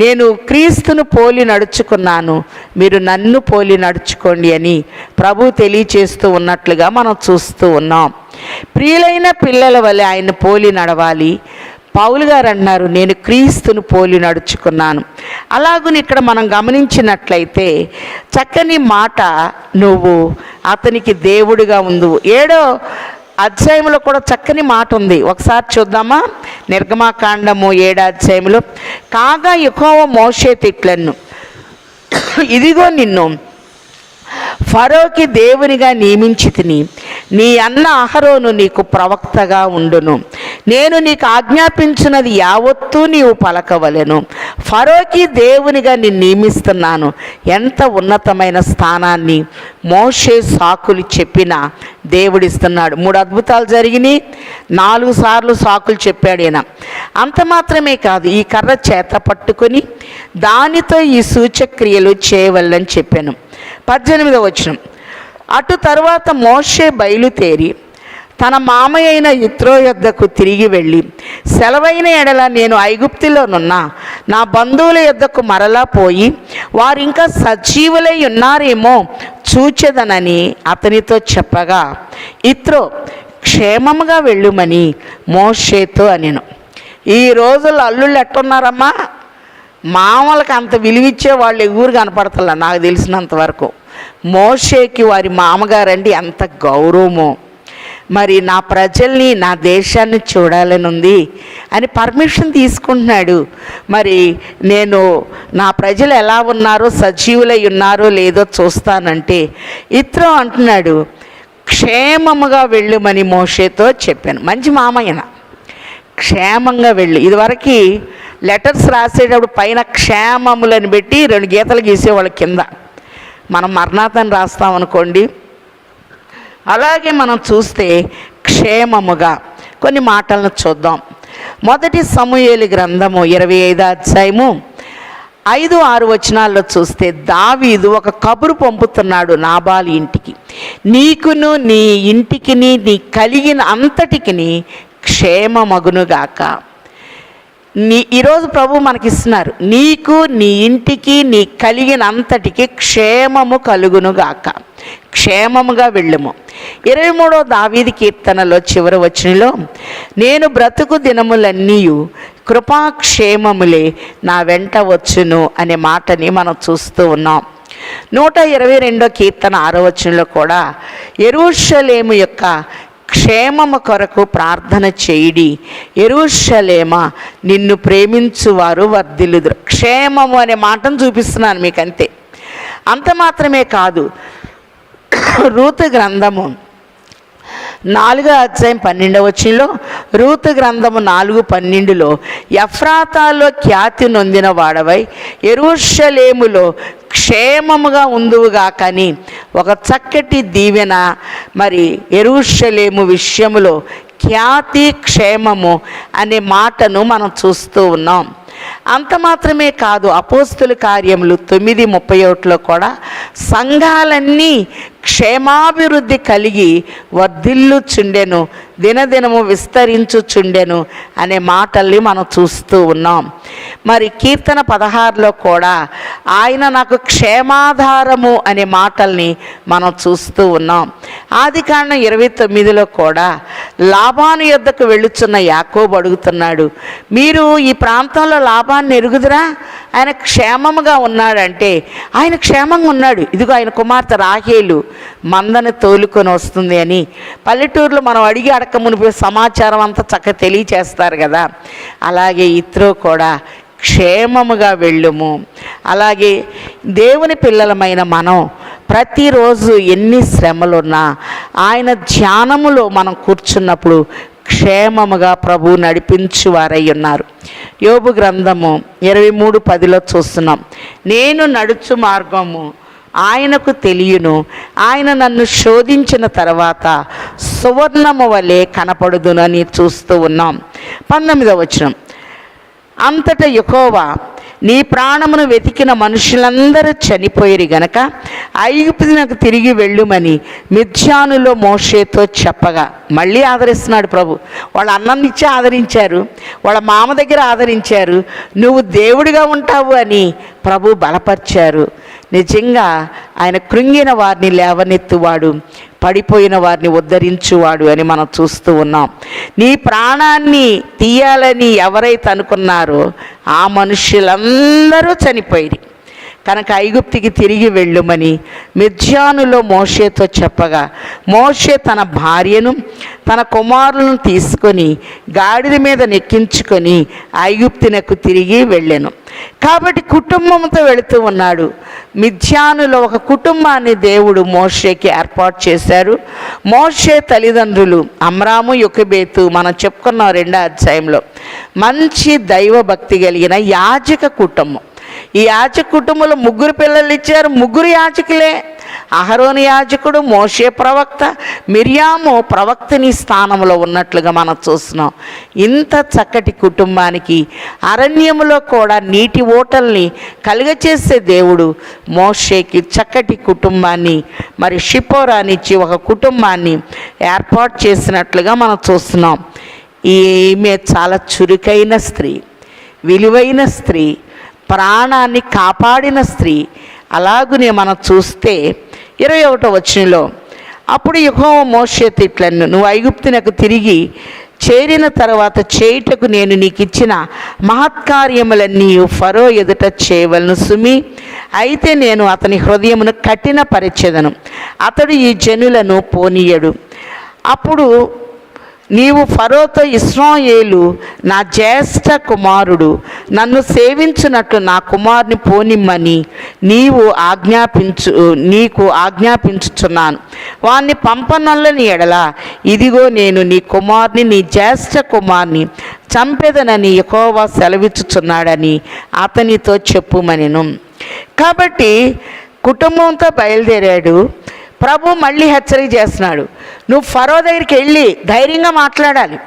నేను క్రీస్తును పోలి నడుచుకున్నాను, మీరు నన్ను పోలి నడుచుకోండి అని ప్రభు తెలియచేస్తూ ఉన్నట్లుగా మనం చూస్తూ ఉన్నాం. ప్రియులైన పిల్లల వలె ఆయన పోలి నడవాలి. పౌలు గారు అన్నారు, నేను క్రీస్తును పోలి నడుచుకున్నాను. అలాగని ఇక్కడ మనం గమనించినట్లయితే చక్కని మాట, నువ్వు అతనికి దేవుడిగా ఉండు. 7వ అధ్యాయంలో కూడా చక్కని మాట ఉంది, ఒకసారి చూద్దామా? నిర్గమాకాండము 7వ అధ్యాయంలో, కాగా యెహోవా మోషేతో ఇట్లెను, ఇదిగో నిన్ను ఫరోకి దేవునిగా నియమించి తిని నీ అన్న అహరోను నీకు ప్రవక్తగా ఉండును. నేను నీకు ఆజ్ఞాపించినది యావత్తూ నీవు పలకవలెను. ఫరోకి దేవునిగా నేను నియమిస్తున్నాను. ఎంత ఉన్నతమైన స్థానాన్ని మోషే సాకులు చెప్పిన దేవుడిస్తున్నాడు. 3 అద్భుతాలు జరిగినాయి, 4 సార్లు సాకులు చెప్పాడు ఈయన. అంత మాత్రమే కాదు, ఈ కర్ర చేత పట్టుకొని దానితో ఈ సూచక్రియలు చేయవలని చెప్పాను. 18వ వచనం, అటు తరువాత మోషే బయలుదేరి తన మామయ్య అయిన యిత్రో యొద్దకు తిరిగి వెళ్ళి, సెలవైన ఎడల నేను ఐగుప్తులోనున్న నా బంధువుల యొద్దకు మరలా పోయి వారు ఇంకా సజీవులై ఉన్నారేమో చూచెదనని అతనితో చెప్పగా, యిత్రో క్షేమముగా వెళ్ళుమని మోషేతో అనెను. ఈ రోజుల్లో అల్లుళ్ళు ఎట్టున్నారమ్మా? మామలకు అంత విలువిచ్చే వాళ్ళు ఎగురు కనపడతలే నాకు తెలిసినంత వరకు. మోషేకి వారి మామగారండి ఎంత గౌరవమో. మరి నా ప్రజల్ని, నా దేశాన్ని చూడాలని ఉంది అని పర్మిషన్ తీసుకుంటున్నాడు. మరి నేను నా ప్రజలు ఎలా ఉన్నారో, సజీవులై ఉన్నారో లేదో చూస్తానంటే ఇత్రో అంటున్నాడు, క్షేమముగా వెళ్ళుమని మోషేతో చెప్పాను. మంచి మామయ్యన, క్షేమంగా వెళ్ళు. ఇదివరకు లెటర్స్ రాసేటప్పుడు పైన క్షేమములని పెట్టి 2 గీతలు గీసేవాళ్ళు కింద. మనం మరణాతని రాస్తామనుకోండి, అలాగే మనం చూస్తే క్షేమముగా కొన్ని మాటలను చూద్దాం. మొదటి సమూయేలు గ్రంథము 25వ అధ్యాయము 5-6 వచనాల్లో చూస్తే దావీదు ఒక కబురు పంపుతున్నాడు నాబాలు ఇంటికి. నీకును నీ ఇంటికిని నీ కలిగిన అంతటికిని క్షేమమగునుగాక. ఈరోజు ప్రభు మనకిస్తున్నారు, నీకు నీ ఇంటికి నీ కలిగిన అంతటికి క్షేమము కలుగునుగాక, క్షేమముగా వెళ్ళుము. 23వ దావీదు కీర్తనలో చివరి వచనంలో, నేను బ్రతుకు దినములన్నీ కృపాక్షేమములే నా వెంట వచ్చును అనే మాటని మనం చూస్తూ ఉన్నాం. 122వ కీర్తన 6వ వచనంలో కూడా యెరూషలేము యొక్క క్షేమము కొరకు ప్రార్థన చేయుడి, యెరూషలేమా నిన్ను ప్రేమించువారు వర్ధిల్లుదురు. క్షేమము అనే మాటను చూపిస్తున్నాను మీకు, అంతే. అంత మాత్రమే కాదు, రూతు గ్రంథము 4వ అధ్యాయం 12వ వచనంలో, రూతు గ్రంథము 4:12లో, ఎఫ్రాతాలో ఖ్యాతి నొందిన వాడవై యెరూషలేములో క్షేమముగా ఉందువుగా కానీ ఒక చక్కటి దీవెన మరి యెరూషలేము విషయములో ఖ్యాతి క్షేమము అనే మాటను మనం చూస్తూ ఉన్నాం. అంత మాత్రమే కాదు, అపోస్తుల కార్యములు 9:31లో కూడా సంఘాలన్నీ క్షేమాభివృద్ధి కలిగి వర్ధిల్లుచుండెను, దినదినము విస్తరించుచుండెను అనే మాటల్ని మనం చూస్తూ ఉన్నాం. మరి కీర్తన 16లో కూడా ఆయన నాకు క్షేమాధారము అనే మాటల్ని మనం చూస్తూ ఉన్నాం. ఆదికాండం 29లో కూడా లాబాను యొద్దకు వెళ్ళుచున్న యాకోబు అడుగుతున్నాడు, మీరు ఈ ప్రాంతంలో లాబాన్ని ఎరుగుదురా? ఆయన క్షేమముగా ఉన్నాడంటే ఆయన క్షేమంగా ఉన్నాడు. ఇదిగో ఆయన కుమార్తె రాహేలు మందని తోలుకొని వస్తుంది అని పల్లెటూరులో మనం అడిగి అడక మునిపే సమాచారం అంతా చక్కగా తెలియచేస్తారు కదా. అలాగే ఇత్రో కూడా క్షేమముగా వెళ్ళుము. అలాగే దేవుని పిల్లలమైన మనం ప్రతిరోజు ఎన్ని శ్రమలున్నా ఆయన ధ్యానములో మనం కూర్చున్నప్పుడు క్షేమముగా ప్రభు నడిపించువారై ఉన్నారు. యోబు గ్రంథము 23:10లో చూస్తున్నాం, నేను నడుచు మార్గము ఆయనకు తెలియను, ఆయన నన్ను శోధించిన తర్వాత సువర్ణము వలె కనపడుదునని చూస్తూ ఉన్నాం. 19వ వచనం, అంతటా యెహోవా నీ ప్రాణమును వెతికిన మనుషులందరూ చనిపోయిరి గనక ఐగుప్తునకు తిరిగి వెళ్ళుమని మిద్యానులో మోషేతో చెప్పగా, మళ్ళీ ఆదరిస్తున్నాడు ప్రభు. వాళ్ళ అన్ననిచ్చి ఆదరించారు, వాళ్ళ మామ దగ్గర ఆదరించారు, నువ్వు దేవుడిగా ఉంటావు అని ప్రభు బలపరిచారు. నిజంగా ఆయన కృంగిన వారిని లేవనెత్తువాడు, పడిపోయిన వారిని ఉద్ధరించువాడు అని మనం చూస్తూ ఉన్నాం. నీ ప్రాణాన్ని తీయాలని ఎవరైతే అనుకున్నారో ఆ మనుషులందరూ చనిపోయి కనుక ఐగుప్తికి తిరిగి వెళ్ళుమని మిద్యానులో మోషేతో చెప్పగా, మోషే తన భార్యను తన కుమారులను తీసుకొని గాడిద మీద నెక్కించుకొని ఐగుప్తునకు తిరిగి వెళ్ళాను. కాబట్టి కుటుంబంతో వెళుతూ ఉన్నాడు. మిద్యానులో ఒక కుటుంబాన్ని దేవుడు మోషేకి ఏర్పాటు చేశారు. మోషే తల్లిదండ్రులు అమ్రాము యొకెబెతు మనం చెప్పుకున్నాం 2వ అధ్యాయంలో. మంచి దైవభక్తి కలిగిన యాజక కుటుంబం. ఈ యాజక కుటుంబంలో 3 పిల్లలు ఇచ్చారు, 3 యాజకులే. అహరోను యాజకుడు, మోషే ప్రవక్త, మిర్యాము ప్రవక్తని స్థానంలో ఉన్నట్లుగా మనం చూస్తున్నాం. ఇంత చక్కటి కుటుంబానికి అరణ్యములో కూడా నీటి ఓటల్ని కలుగచేసే దేవుడు మోషేకి చక్కటి కుటుంబాన్ని మరి షిపోరానిచ్చి ఒక కుటుంబాన్ని ఏర్పాటు చేసినట్లుగా మనం చూస్తున్నాం. ఈమె చాలా చురుకైన స్త్రీ, విలువైన స్త్రీ, ప్రాణాన్ని కాపాడిన స్త్రీ. అలాగునే మనం చూస్తే 21వ వచనంలో, అప్పుడు యెహోవా మోషేతో ఇట్లను, నువ్వు ఐగుప్తునకు తిరిగి చేరిన తర్వాత చేయుటకు నేను నీకు ఇచ్చిన మహత్కార్యములన్నీ ఫరో ఎదుట చేయవలను సుమి. అయితే నేను అతని హృదయమును కఠినపరిచెదను, అతడు ఈ జనులను పోనీయడు. అప్పుడు నీవు ఫరోతో ఇశ్రాయేలు నా జ్యేష్ఠ కుమారుడు, నన్ను సేవించున్నట్లు నా కుమారుని పోనిమ్మని నీకు ఆజ్ఞాపించుచున్నాను. వాణ్ణి పంపనొల్లని ఎడల ఇదిగో నేను నీ కుమారుని, నీ జ్యేష్ఠ కుమారుని చంపెదనని యెహోవా సెలవిచ్చుచున్నాడని అతనితో చెప్పుమనెను. కాబట్టి కుటుంబంతో బయలుదేరాడు. ప్రభు మళ్ళీ హెచ్చరిక చేస్తున్నాడు, నువ్వు ఫరో దగ్గరికి వెళ్ళి ధైర్యంగా మాట్లాడాలి.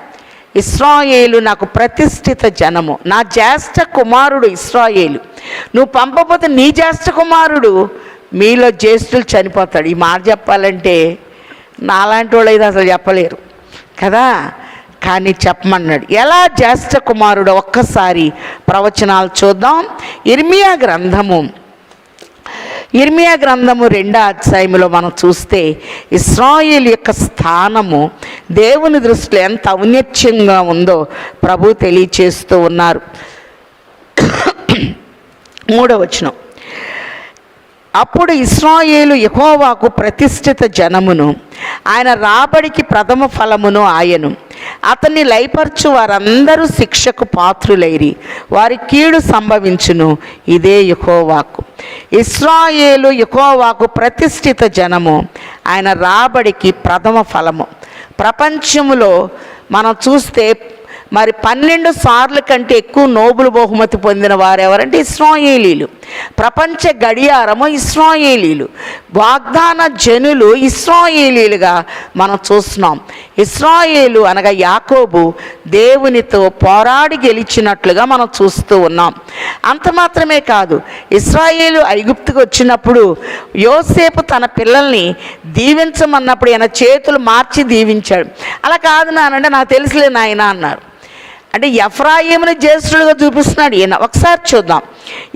ఇశ్రాయేలు నాకు ప్రతిష్ఠిత జనము, నా జ్యేష్ఠ కుమారుడు ఇశ్రాయేలు. నువ్వు పంపకపోతే నీ జ్యేష్ఠ కుమారుడు మీలో జ్యేష్ఠులు చనిపోతాడు. ఈ మాట చెప్పాలంటే నాలాంటి వాళ్ళు అయితే అసలు చెప్పలేరు కదా, కానీ చెప్పమన్నాడు. ఎలా జ్యేష్ఠ కుమారుడు ఒక్కసారి ప్రవచనాలు చూద్దాం. ఇర్మియా గ్రంథము 2వ అధ్యాయంలో మనం చూస్తే ఇశ్రాయేలు యొక్క స్థానము దేవుని దృష్టిలో ఎంత ఔన్నత్యంగా ఉందో ప్రభు తెలియచేస్తూ ఉన్నారు. 3వ వచనం, అప్పుడు ఇశ్రాయేలు యెహోవాకు ప్రతిష్ఠిత జనమును, ఆయన రాబడికి ప్రథమ ఫలమును ఆయను. అతన్ని లయపరచు వారందరూ శిక్షకు పాత్రులైరి, వారి కీడు సంభవించును. ఇదే యెహోవాకు. ఇశ్రాయేలు యెహోవాకు ప్రతిష్ఠిత జనము, ఆయన రాబడికి ప్రథమ ఫలము. ప్రపంచంలో మనం చూస్తే మరి 12 సార్లు కంటే ఎక్కువ నోబెల్ బహుమతి పొందిన వారు ఎవరంటే ఇశ్రాయేలీలు. ప్రపంచ గడియారము ఇశ్రాయేలీలు. వాగ్దాన జనులు ఇశ్రాయేలీలుగా మనం చూస్తున్నాం. ఇశ్రాయేలు అనగా యాకోబు దేవునితో పోరాడి గెలిచినట్లుగా మనం చూస్తూ ఉన్నాం. అంత మాత్రమే కాదు, ఇశ్రాయేలు ఐగుప్తుకు వచ్చినప్పుడు యోసేపు తన పిల్లల్ని దీవించమన్నప్పుడు ఆయన చేతులు మార్చి దీవించాడు. అలా కాదు నానంటే నాకు తెలుసులే నాయన అన్నారు. అంటే ఎఫ్రాయిముని జ్యేష్ఠులుగా చూపిస్తున్నాడు ఈయన. ఒకసారి చూద్దాం.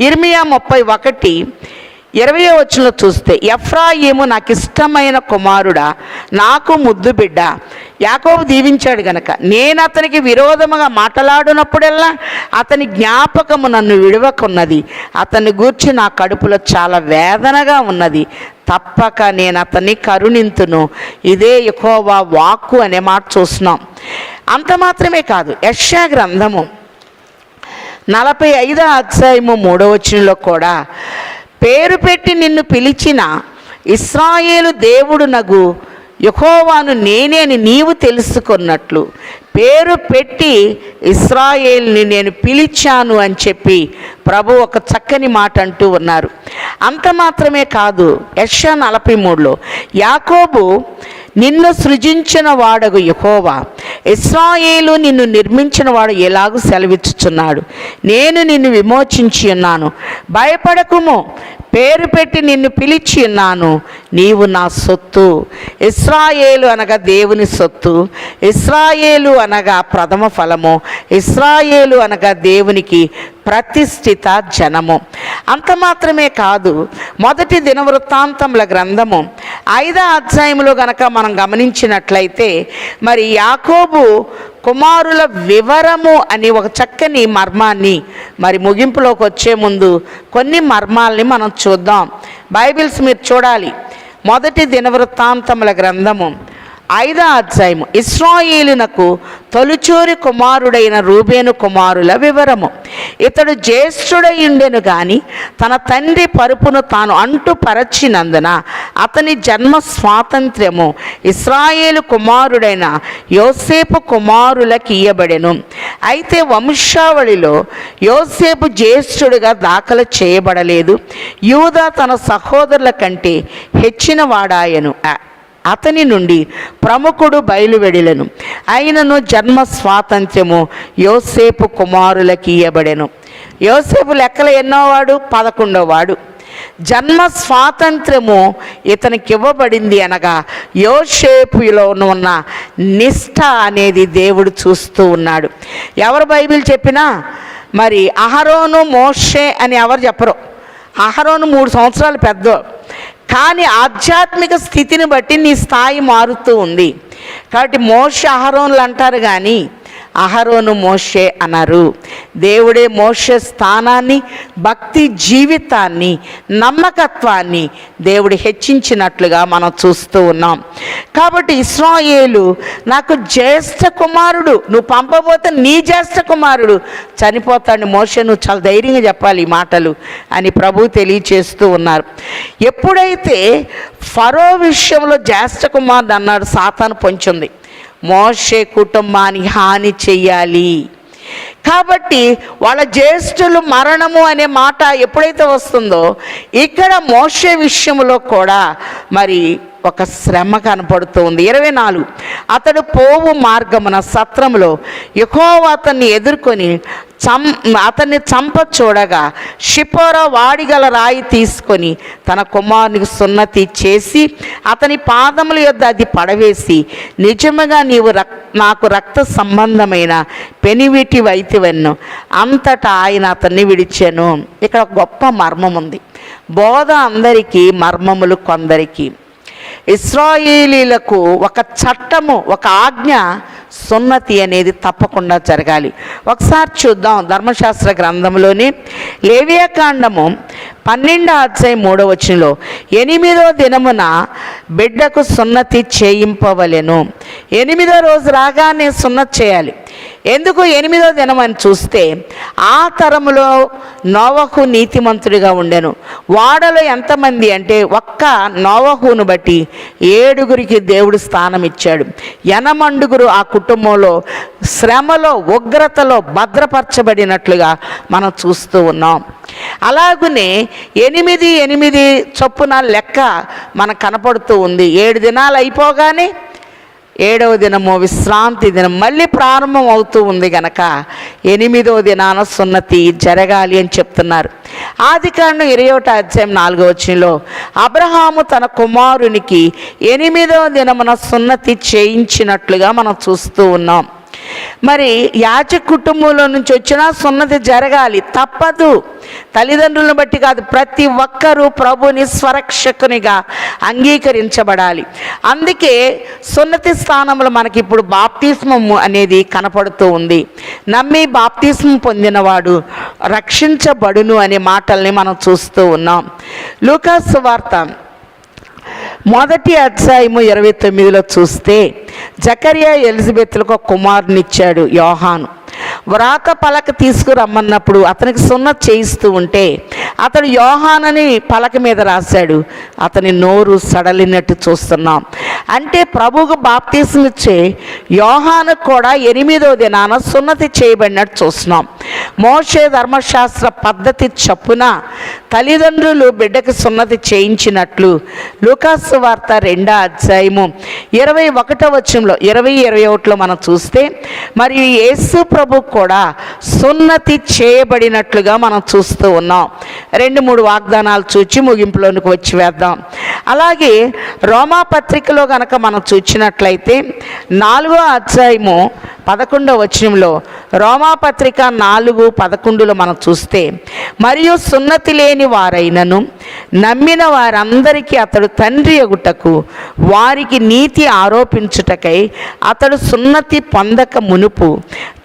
ఇర్మియా 31:20 వచనంలో చూస్తే, ఎఫ్రాయిము నాకు ఇష్టమైన కుమారుడా, నాకు ముద్దు బిడ్డ. యాకోబు దీవించాడు గనక నేను అతనికి విరోధముగా మాట్లాడినప్పుడల్లా అతని జ్ఞాపకము నన్ను విడవకున్నది. అతన్ని గూర్చి నా కడుపులో చాలా వేదనగా ఉన్నది. తప్పక నేను అతన్ని కరుణింతును. ఇదే యెహోవా వాక్కు అనే మాట చూస్తున్నాం. అంత మాత్రమే కాదు, యెషయా గ్రంథము 45వ అధ్యాయము 3వ వచనంలో కూడా, పేరు పెట్టి నిన్ను పిలిచిన ఇశ్రాయేలు దేవుడు నగు యెహోవాను నేనే అని నీవు తెలుసుకున్నట్లు పేరు పెట్టి ఇశ్రాయేలుని నేను పిలిచాను అని చెప్పి ప్రభు ఒక చక్కని మాట అంటూ ఉన్నారు. అంత మాత్రమే కాదు, యెషయా 43లో యాకోబు నిన్ను సృజించిన వాడగు యెహోవా, ఇశ్రాయేలు నిన్ను నిర్మించిన వాడు ఎలాగూ సెలవిచ్చుచున్నాడు, నేను నిన్ను విమోచించి ఉన్నాను, భయపడకుము, పేరు పెట్టి నిన్ను పిలిచి ఉన్నాను, నీవు నా సొత్తు. ఇశ్రాయేలు అనగా దేవుని సొత్తు, ఇశ్రాయేలు అనగా ప్రథమ ఫలము, ఇశ్రాయేలు అనగా దేవునికి ప్రతిష్ఠిత జనము. అంత మాత్రమే కాదు, మొదటి దినవృత్తాంతముల గ్రంథము 5వ అధ్యాయంలో గనక మనం గమనించినట్లయితే, మరి యాకోబు కుమారుల వివరము అని ఒక చక్కని మర్మాన్ని, మరి ముగింపులోకి వచ్చే ముందు కొన్ని మర్మాల్ని మనం చూద్దాం. బైబిల్స్ మీరు చూడాలి. మొదటి దినవృత్తాంతముల గ్రంథము 5వ అధ్యాయము, ఇశ్రాయేలునకు తొలిచూరి కుమారుడైన రూబేను కుమారుల వివరము. ఇతడు జ్యేష్ఠుడై ఉండెను గాని తన తండ్రి పరుపును తాను అంటుపరచినందున అతని జన్మ స్వాతంత్ర్యము ఇశ్రాయేలు కుమారుడైన యోసేపు కుమారులకు ఇయ్యబడెను. అయితే వంశావళిలో యోసేపు జ్యేష్ఠుడిగా దాఖలు చేయబడలేదు. యూదా తన సహోదరుల కంటే హెచ్చిన వాడాయను. అతని నుండి ప్రముఖుడు బయలువెడిలను. అయినను జన్మ స్వాతంత్ర్యము యోసేపు కుమారులకి ఇయ్యబడెను. యోసేపు లెక్కలు ఎన్నోవాడు? 11వ. జన్మ స్వాతంత్ర్యము ఇతనికి ఇవ్వబడింది అనగా యోసేపులో ఉన్న నిష్ఠ అనేది దేవుడు చూస్తూ ఉన్నాడు. ఎవరు బైబిల్ చెప్పినా మరి అహరోను మోషే అని ఎవరు చెప్పరు. అహరోను 3 సంవత్సరాలు పెద్ద, కానీ ఆధ్యాత్మిక స్థితిని బట్టి నీ స్థాయి మారుతూ ఉంది. కాబట్టి మోషే అహరోన్లు అంటారు కానీ అహరోను మోషే అన్నారు. దేవుడే మోషే స్థానాన్ని, భక్తి జీవితాన్ని, నమ్మకత్వాన్ని దేవుడు హెచ్చించినట్లుగా మనం చూస్తూ ఉన్నాం. కాబట్టి ఇశ్రాయేలు నాకు జ్యేష్ఠ కుమారుడు, నువ్వు పంపబోతే నీ జ్యేష్ఠ కుమారుడు చనిపోతాడు. మోషే నువ్వు చాలా ధైర్యంగా చెప్పాలి ఈ మాటలు అని ప్రభు తెలియచేస్తూ ఉన్నారు. ఎప్పుడైతే ఫరో విషయంలో జ్యేష్ఠ కుమారుడు అన్నాడు, సాతాను పొంచుంది. మోషే కుటుంబానికి హాని చెయ్యాలి కాబట్టి వాళ్ళ జ్యేష్ఠులు మరణము అనే మాట ఎప్పుడైతే వస్తుందో, ఇక్కడ మోషే విషయంలో కూడా మరి ఒక శ్రమ కనపడుతూ ఉంది. 24 అతడు పోవు మార్గమున సత్రములో యెహోవా అతన్ని ఎదుర్కొని అతన్ని చంప చూడగా షిపోరా వాడిగల రాయి తీసుకొని తన కుమారునికి సున్నతి చేసి అతని పాదముల యొద్ద అది పడవేసి, నిజముగా నీవు నాకు రక్త సంబంధమైన పెనివిటి వైతివెన్ను. అంతటా ఆయన అతన్ని విడిచెను. ఇక్కడ గొప్ప మర్మం ఉంది. బోధ అందరికీ, మర్మములు కొందరికి. ఇశ్రాయేలీలకు ఒక చట్టము, ఒక ఆజ్ఞ, సున్నతి అనేది తప్పకుండా జరగాలి. ఒకసారి చూద్దాం ధర్మశాస్త్ర గ్రంథంలోని లేవియాకాండము 12:3 8వ దినమున బిడ్డకు సున్నతి చేయింపవలెను. 8వ రోజు రాగానే సున్నతి చేయాలి. ఎందుకు 8వ దినం అని చూస్తే, ఆ తరములో నోవహు నీతిమంతుడిగా ఉండెను. వాడలో ఎంతమంది అంటే ఒక్క నోవహును బట్టి 7 దేవుడు స్థానం ఇచ్చాడు. 80 ఆ కుటుంబంలో శ్రమలో, ఉగ్రతలో భద్రపరచబడినట్లుగా మనం చూస్తూ ఉన్నాం. అలాగనే 8 చొప్పున లెక్క మనకు కనపడుతూ ఉంది. 7 దినాలు అయిపోగానే 7వ దినము విశ్రాంతి దినం మళ్ళీ ప్రారంభం అవుతూ ఉంది గనక 8వ దినాన సున్నతి జరగాలి అని చెప్తున్నారు. ఆదికాండం 21:4 అబ్రహాము తన కుమారునికి 8వ దినమున సున్నతి చేయించినట్లుగా మనం చూస్తూ ఉన్నాం. మరి యాజక కుటుంబంలో నుంచి వచ్చినా సున్నతి జరగాలి, తప్పదు. తల్లిదండ్రులను బట్టి కాదు, ప్రతి ఒక్కరూ ప్రభుని స్వరక్షకునిగా అంగీకరించబడాలి. అందుకే సున్నతి స్థానంలో మనకి ఇప్పుడు బాప్తిస్మము అనేది కనపడుతూ ఉంది. నమ్మి బాప్తిస్మం పొందినవాడు రక్షించబడును అనే మాటల్ని మనం చూస్తూ ఉన్నాం. లూకా సువార్త 1:29 చూస్తే, జకరియా ఎలిజబెత్లకు ఒక కుమారునిచ్చాడు, యోహాను. వ్రాత పలక తీసుకురమ్మన్నప్పుడు అతనికి సున్నతి చేయిస్తూ ఉంటే అతడు యోహానని పలక మీద రాశాడు. అతని నోరు సడలినట్టు చూస్తున్నాం. అంటే ప్రభువుకు బాప్తిసం ఇచ్చే యోహాను కూడా 8వ దినాన సున్నతి చేయబడినట్టు చూస్తున్నాం. మోషే ధర్మశాస్త్ర పద్ధతి చొప్పున తల్లిదండ్రులు బిడ్డకు సున్నతి చేయించినట్లు లూకాసు వార్త 2:21 20-21 మనం చూస్తే, మరియు యేసు ప్రభు కూడా సున్నతి చేయబడినట్లుగా మనం చూస్తూ ఉన్నాం. 2-3 వాగ్దానాలు చూచి ముగింపులోనికి వచ్చి వేద్దాం. అలాగే రోమాపత్రికలో కనుక మనం చూచినట్లయితే 4:11 రోమాపత్రిక 4:11 మనం చూస్తే, మరియు సున్నతి లేని వారైనను నమ్మిన వారందరికీ అతడు తండ్రి అగుటకు వారికి నీతి ఆరోపించుటకై అతడు సున్నతి పొందక మునుపు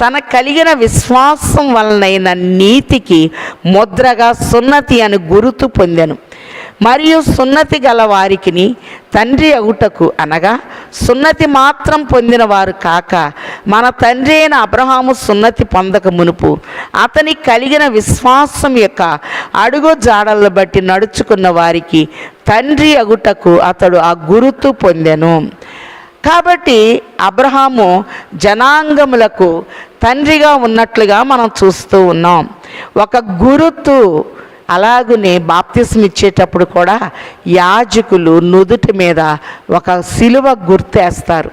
తన కలిగిన విశ్వాసం వలనైన నీతికి ముద్రగా సున్నతి అని గురుతు పొందెను. మరియు సున్నతి గల వారికి తండ్రి అగుటకు, అనగా సున్నతి మాత్రం పొందిన వారు కాక మన తండ్రి అయిన అబ్రహాము సున్నతి పొందక మునుపు అతని కలిగిన విశ్వాసం యొక్క అడుగు జాడలను బట్టి నడుచుకున్న వారికి తండ్రి అగుటకు అతడు ఆ గురుతు పొందెను. కాబట్టి అబ్రహాము జనాంగములకు తండ్రిగా ఉన్నట్లుగా మనం చూస్తూ ఉన్నాం. ఒక గురుతు. అలాగనే బాప్తిస్మ ఇచ్చేటప్పుడు కూడా యాజకులు నుదుటి మీద ఒక సిలువ గుర్తేస్తారు.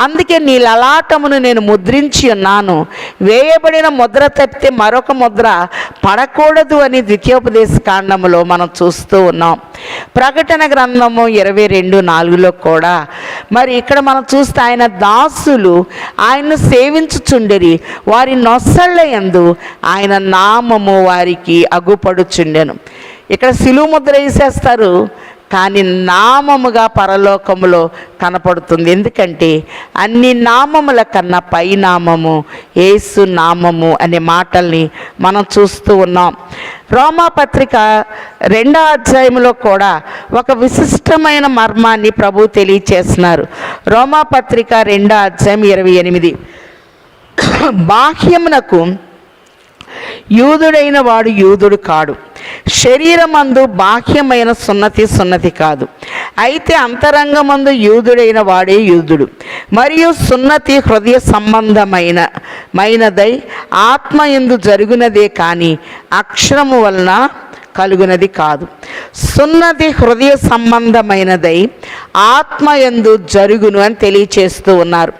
అందుకే నీ లలాటమును నేను ముద్రించి ఉన్నాను, వేయబడిన ముద్ర తప్పితే మరొక ముద్ర పడకూడదు అని ద్వితీయోపదేశ కాండములో మనం చూస్తూ ఉన్నాం. ప్రకటన గ్రంథము 22:4 కూడా మరి ఇక్కడ మనం చూస్తే, ఆయన దాసులు ఆయన్ను సేవించుచుండిరి, వారి నొసళ్ళ యందు ఆయన నామము వారికి అగుపడుచుండెను. ఇక్కడ సిలువ ముద్ర వేసేస్తారు, కానీ నామముగా పరలోకములో కనపడుతుంది. ఎందుకంటే అన్ని నామముల కన్నా పై నామము యేసు నామము అనే మాటల్ని మనం చూస్తూ ఉన్నాం. రోమాపత్రిక 2వ అధ్యాయంలో కూడా ఒక విశిష్టమైన మర్మాన్ని ప్రభు తెలియచేస్తున్నారు. రోమాపత్రిక 2వ అధ్యాయం 28. బాహ్యమునకు యూదుడైన వాడు యూదుడు కాడు, శరీరమందు బాహ్యమైన సున్నతి కాదు, అయితే అంతరంగమందు యూదుడైన వాడే యూదుడు. మరియు సున్నతి హృదయ సంబంధమైనదై ఆత్మయందు జరుగునదే కానీ అక్షరము వలన కలుగునది కాదు. సున్నతి హృదయ సంబంధమైనదై ఆత్మయందు జరుగును అని తెలియచేస్తూ ఉన్నారు.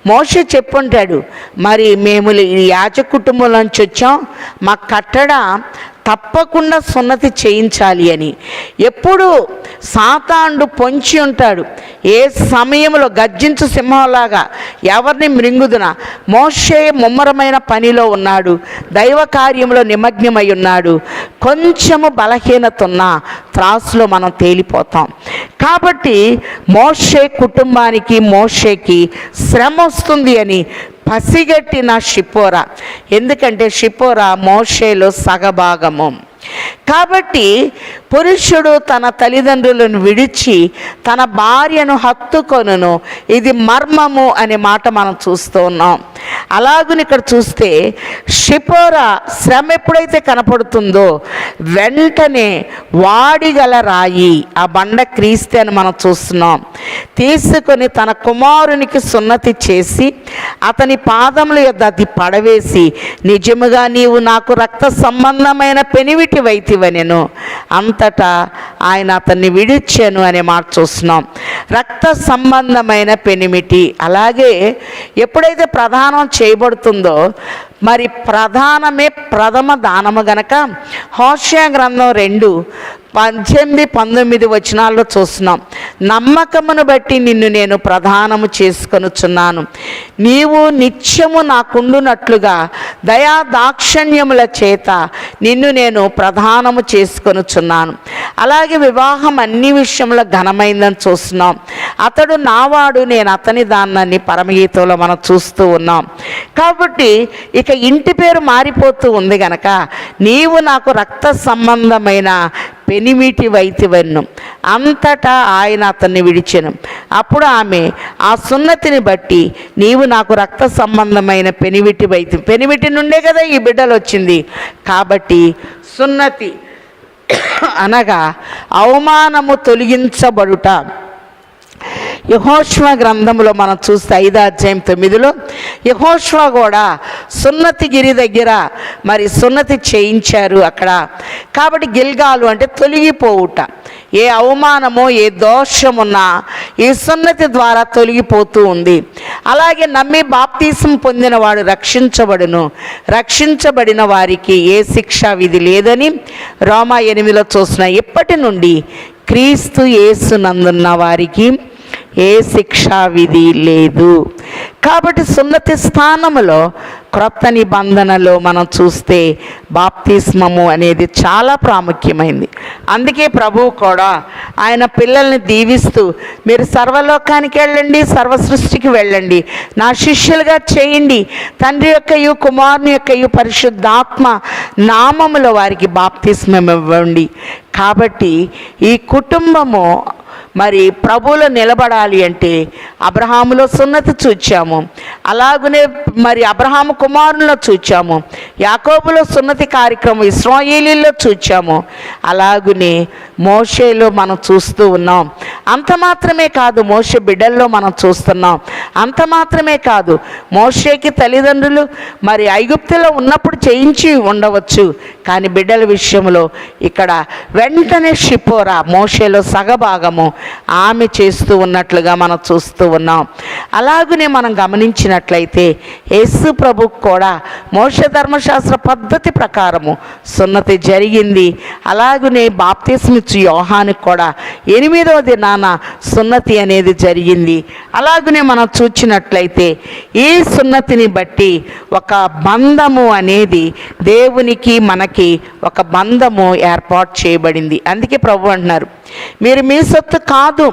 మోషే చెప్పుంటాడు, మరి మేము ఈ యాజక కుటుంబం నుంచి వచ్చాం, మా కట్టడ తప్పకుండా సున్నతి చేయించాలి అని. ఎప్పుడు సాతానుడు పొంచి ఉంటాడు, ఏ సమయంలో గర్జించు సింహంలాగా ఎవరిని మృంగుదున. మోషే ముమ్మరమైన పనిలో ఉన్నాడు, దైవ కార్యంలో నిమగ్నమై ఉన్నాడు. కొంచెము బలహీనత ఉన్న త్రాసులో మనం తేలిపోతాం. కాబట్టి మోషే కుటుంబానికి, మోషేకి శ్రమ వస్తుంది అని పసిగట్టిన షిపోరా. ఎందుకంటే షిపోరా మోషేలో సగభాగము. కాబట్టి పురుషుడు తన తల్లిదండ్రులను విడిచి తన భార్యను హత్తుకొనును, ఇది మర్మము అనే మాట మనం చూస్తూ ఉన్నాం. అలాగని ఇక్కడ చూస్తే షిపోరా శ్రమ ఎప్పుడైతే కనపడుతుందో వెంటనే వాడిగల రాయి, ఆ బండ క్రీస్తు అని మనం చూస్తున్నాం, తీసుకొని తన కుమారునికి సున్నతి చేసి అతని పాదముల యొద్ద అది పడవేసి, నిజముగా నీవు నాకు రక్త సంబంధమైన పెనివిటివైతివనెను, అంతటా ఆయన అతన్ని విడిచెను అనే మాట చూస్తున్నాం. రక్త సంబంధమైన పెనిమిటి. అలాగే ఎప్పుడైతే ప్రధానం చేయబడుతుందో, మరి ప్రధానమే ప్రథమ దానము గనక హోషేయ గ్రంథం 2:18-19 వచనాల్లో చూస్తున్నాం. నమ్మకమును బట్టి నిన్ను నేను ప్రధానము చేసుకొనుచున్నాను, నీవు నిత్యము నాకుండునట్లుగా దయా దాక్షణ్యముల చేత నిన్ను నేను ప్రధానము చేసుకొనుచున్నాను. అలాగే వివాహం అన్ని విషయంలో ఘనమైందని చూస్తున్నాం. అతడు నావాడు, నేను అతని దాన్నని పరమగీతంలో మనం చూస్తూ ఉన్నాం. కాబట్టి ఇక ఇంటి పేరు మారిపోతూ ఉంది గనక నీవు నాకు రక్త సంబంధమైన పెనిమిటి వైతివన్ను, అంతటా ఆయన అతన్ని విడిచెను. అప్పుడు ఆమె ఆ సున్నతిని బట్టి నీవు నాకు రక్త సంబంధమైన పెనిమిటి నుండే కదా ఈ బిడ్డలు వచ్చింది. కాబట్టి సున్నతి అనగా అవమానము తొలగించబడుట. యెహోషువ గ్రంథంలో మనం చూస్తే 5:9 యెహోషువ కూడా సున్నతి గిరి దగ్గర మరి సున్నతి చేయించారు అక్కడ. కాబట్టి గిల్గాలు అంటే తొలగిపోవుట. ఏ అవమానమో ఏ దోషమున్నా ఈ సున్నతి ద్వారా తొలగిపోతూ ఉంది. అలాగే నమ్మి బాప్తీసం పొందిన వాడు రక్షించబడును, రక్షించబడిన వారికి ఏ శిక్షా విధి లేదని రోమా 8లో చూసిన. ఇప్పటి నుండి క్రీస్తు యేసునందున్న వారికి ఏ శిక్షా విధి లేదు. కాబట్టి సున్నతి స్థానములో క్రొత్త నిబంధనలో మనం చూస్తే బాప్తిస్మము అనేది చాలా ప్రాముఖ్యమైంది. అందుకే ప్రభువు కూడా ఆయన పిల్లల్ని దీవిస్తూ, మీరు సర్వలోకానికి వెళ్ళండి, సర్వ సృష్టికి వెళ్ళండి, నా శిష్యులుగా చేయండి, తండ్రి యొక్కయు కుమారుని యొక్కయు పరిశుద్ధాత్మ నామములో వారికి బాప్తిస్మం ఇవ్వండి. కాబట్టి ఈ కుటుంబము మరి ప్రభువులో నిలబడాలి అంటే అబ్రహాములో సున్నతి చూచాము, అలాగనే మరి అబ్రహాము కుమారుల్లో చూచాము, యాకోబులో సున్నతి కార్యక్రమం ఇశ్రాయేలీల్లో చూచాము, అలాగనే మోషేలో మనం చూస్తూ ఉన్నాం. అంత మాత్రమే కాదు, మోషే బిడ్డల్లో మనం చూస్తున్నాం. అంత మాత్రమే కాదు, మోషేకి తల్లిదండ్రులు మరి ఐగుప్తులో ఉన్నప్పుడు చేయించి ఉండవచ్చు, కానీ బిడ్డల విషయంలో ఇక్కడ వెంటనే షిపోరా మోషేలో సగభాగము ఆమె చేస్తూ ఉన్నట్లుగా మనం చూస్తూ ఉన్నాం. అలాగనే మనం గమనించినట్లయితే యేసు ప్రభుకు కూడా మోషే ధర్మశాస్త్ర పద్ధతి ప్రకారము సున్నతి జరిగింది. అలాగనే బాప్తిస్మిచ్చు యోహానుకు కూడా 8వ దినాన సున్నతి అనేది జరిగింది. అలాగనే మనం చూచినట్లయితే ఈ సున్నతిని బట్టి ఒక బంధము అనేది దేవునికి మనకి మనకి ఒక బంధము ఏర్పాటు చేయబడింది. అందుకే ప్రభు అంటున్నారు, మీరు మీ సొత్తు కాదు,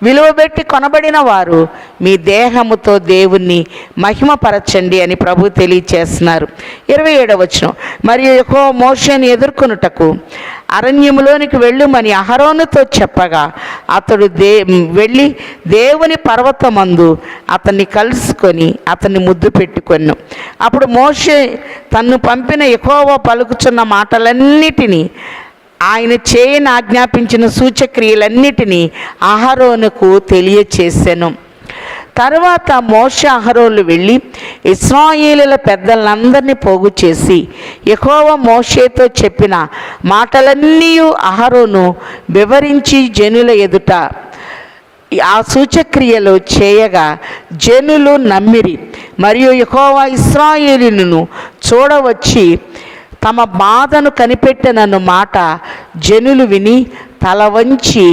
విలువ పెట్టి కొనబడిన వారు, మీ దేహముతో దేవుణ్ణి మహిమపరచండి అని ప్రభు తెలియచేస్తున్నారు. 27వ వచనం, మరియు యెహోవా మోషేను ఎదుర్కొనుటకు అరణ్యములోనికి వెళ్ళుమని అహరోనుతో చెప్పగా అతడు వెళ్ళి దేవుని పర్వతమందు అతన్ని కలుసుకొని అతన్ని ముద్దు పెట్టుకొను. అప్పుడు మోషే తన్ను పంపిన యెహోవా పలుకుచున్న మాటలన్నిటినీ, ఆయన చేయని ఆజ్ఞాపించిన సూచక్రియలన్నిటినీ అహరోనుకు తెలియచేసెను. తర్వాత మోషే అహరోన్లు వెళ్ళి ఇశ్రాయేలీయుల పెద్దలందరినీ పోగు చేసి యెహోవా మోషేతో చెప్పిన మాటలన్నీ అహరోను వివరించి జనుల ఎదుట ఆ సూచక్రియలు చేయగా జనులు నమ్మిరి. మరియు యెహోవా ఇశ్రాయేలీయులను చూడవచ్చి తమ బాధను కనిపెట్టనన్న మాట జనులు విని తల వంచి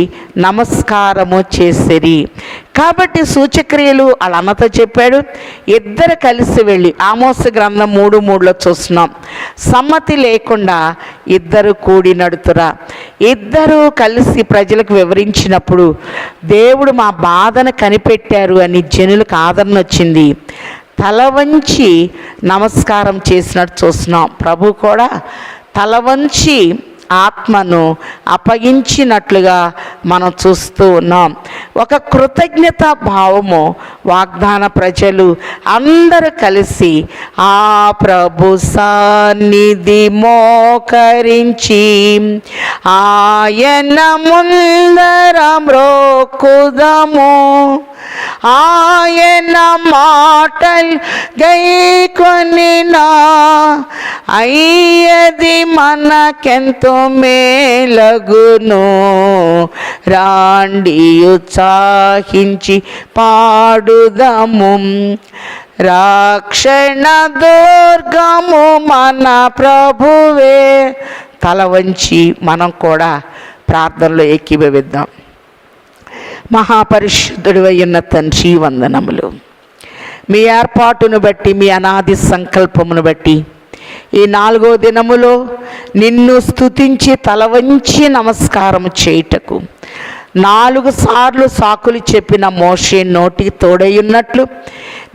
నమస్కారము చేసిరి. కాబట్టి సూచక్రియలు వాళ్ళ అన్నతో చెప్పాడు. ఇద్దరు కలిసి వెళ్ళి, ఆమోసు గ్రంథం 3:3 చూస్తున్నాం, సమ్మతి లేకుండా ఇద్దరు కూడి నడుతురా. ఇద్దరు కలిసి ప్రజలకు వివరించినప్పుడు దేవుడు మా బాధను కనిపెట్టారు అని జనులకు ఆదరణ వచ్చింది. తల వంచి నమస్కారం చేసినట్టు చూస్తున్నాం. ప్రభు కూడా తల వంచి ఆత్మను అప్పగించినట్లుగా మనం చూస్తూ ఉన్నాం. ఒక కృతజ్ఞత భావము వాగ్దాన ప్రజలు అందరూ కలిసి ఆ ప్రభు సన్నిధి మోకరించి ఆయన ముందర మ్రోకుదము, ఆయన మాటలు గైకొనినా అయ్యది మనకెంతో మేలగును, రాండి ఉత్సాహించి పాడుదము, రక్షణ దుర్గము మన ప్రభువే. తల వంచి మనం కూడా ప్రార్థనలో ఏకీభవిద్దాం. మహాపరిశుద్ధుడు అయిన తండ్రి, వందనములు. మీ ఏర్పాటును బట్టి, మీ అనాది సంకల్పమును బట్టి ఈ 4వ దినములో నిన్ను స్తుతించి తల వంచి నమస్కారం చేయుటకు 4 సార్లు సాకులు చెప్పిన మోషే నోటికి తోడయ్యున్నట్లు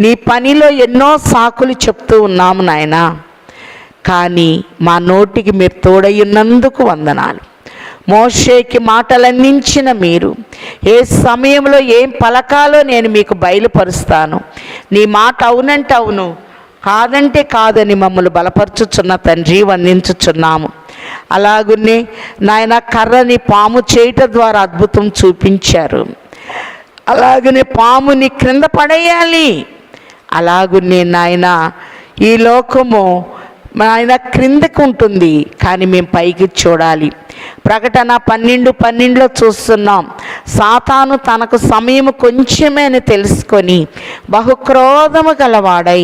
నీ పనిలో ఎన్నో సాకులు చెప్తూ ఉన్నాము నాయనా. కానీ మా నోటికి మీరు తోడయ్యున్నందుకు వందనాలు. మోషేకి మాటలందించిన మీరు ఏ సమయంలో ఏం పలకాలో నేను మీకు బయలుపరుస్తాను. నీ మాట అవునంటే అవును, కాదంటే కాదని మమ్మల్ని బలపరచుచున్న తండ్రి, వందించుచున్నాము. అలాగునే నాయన కర్రని పాము చేయట ద్వారా అద్భుతం చూపించారు. అలాగనే పాముని క్రింద పడేయాలి. అలాగునే నాయన ఈ లోకము ఆయన క్రిందకు ఉంటుంది, కానీ మేము పైకి చూడాలి. ప్రకటన 12:12 చూస్తున్నాం, సాతాను తనకు సమయం కొంచెమే అని తెలుసుకొని బహుక్రోధము గలవాడై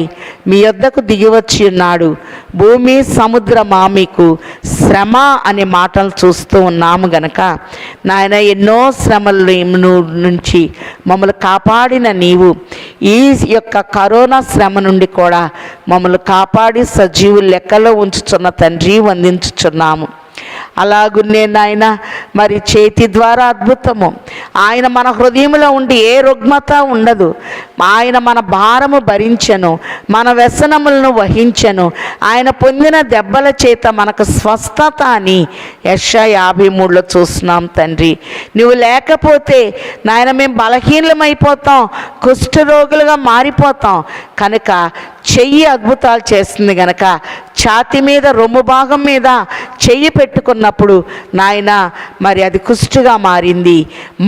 మీ యొద్దకు దిగివచ్చి ఉన్నాడు. భూమి సముద్రమా మీకు శ్రమ అనే మాటలు చూస్తూ ఉన్నాము గనక నాయన ఎన్నో శ్రమల నుంచి మమ్మల్ని కాపాడిన నీవు ఈ యొక్క కరోనా శ్రమ నుండి కూడా మమ్మల్ని కాపాడి సజీవులు లెక్కలో ఉంచుచున్న తండ్రి, వందించుచున్నాము. అలాగునే నాయన మరి చేతి ద్వారా అద్భుతము, ఆయన మన హృదయంలో ఉండి ఏ రుగ్మత ఉండదు. ఆయన మన భారము భరించెను, మన వ్యసనములను వహించెను, ఆయన పొందిన దెబ్బల చేత మనకు స్వస్థత అని యెషయా 53 చూస్తున్నాం. తండ్రి, నువ్వు లేకపోతే నాయన మేము బలహీనమైపోతాం, కుష్ఠరోగులుగా మారిపోతాం. కనుక చెయ్యి అద్భుతాలు చేస్తుంది గనక ఛాతి మీద, రొమ్ము భాగం మీద చెయ్యి పెట్టుకున్నప్పుడు నాయన మరి అది కుష్ఠుగా మారింది.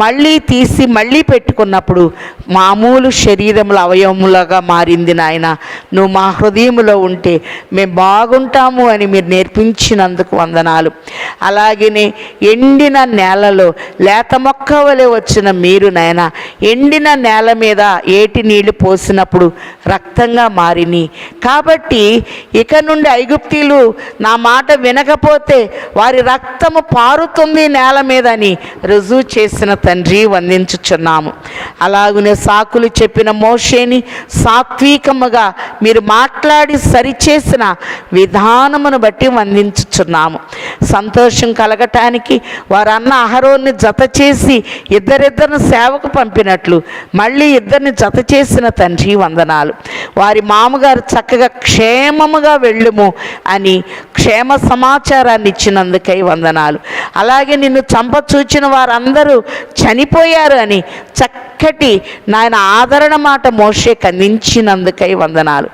మళ్ళీ తీసి మళ్ళీ పెట్టుకున్నప్పుడు మామూలు శరీరముల అవయవములుగా మారింది. నాయన నువ్వు మా హృదయంలో ఉంటే మేము బాగుంటాము అని మీరు నేర్పించినందుకు వందనాలు. అలాగనే ఎండిన నేలలో లేత మొక్క వలె వచ్చిన మీరు నాయన ఎండిన నేల మీద ఏటి నీళ్లు పోసినప్పుడు రక్తంగా మారి వారిని. కాబట్టి ఇక నుండి ఐగుప్తీయులు నా మాట వినకపోతే వారి రక్తము పారుతుంది నేల మీద అని రుజువు చేసిన తండ్రి వందించుచున్నాము. అలాగునే సాకులు చెప్పిన మోషేని సాత్వికముగా మీరు మాట్లాడి సరిచేసిన విధానమును బట్టి వందించుచున్నాము. సంతోషం కలగటానికి వారన్న అహరోన్ని జత చేసి ఇద్దరిద్దరిని సేవకు పంపినట్లు మళ్ళీ ఇద్దరిని జత చేసిన తండ్రి వందనాలు. వారి మామగారు చక్కగా క్షేమముగా వెళ్ళుము అని క్షేమ సమాచారాన్ని ఇచ్చినందుకై వందనాలు. అలాగే నిన్ను చంపచూచిన వారందరూ చనిపోయారు అని చక్కటి నాయన ఆదరణ మాట మోషేకి అందించినందుకై వందనాలు.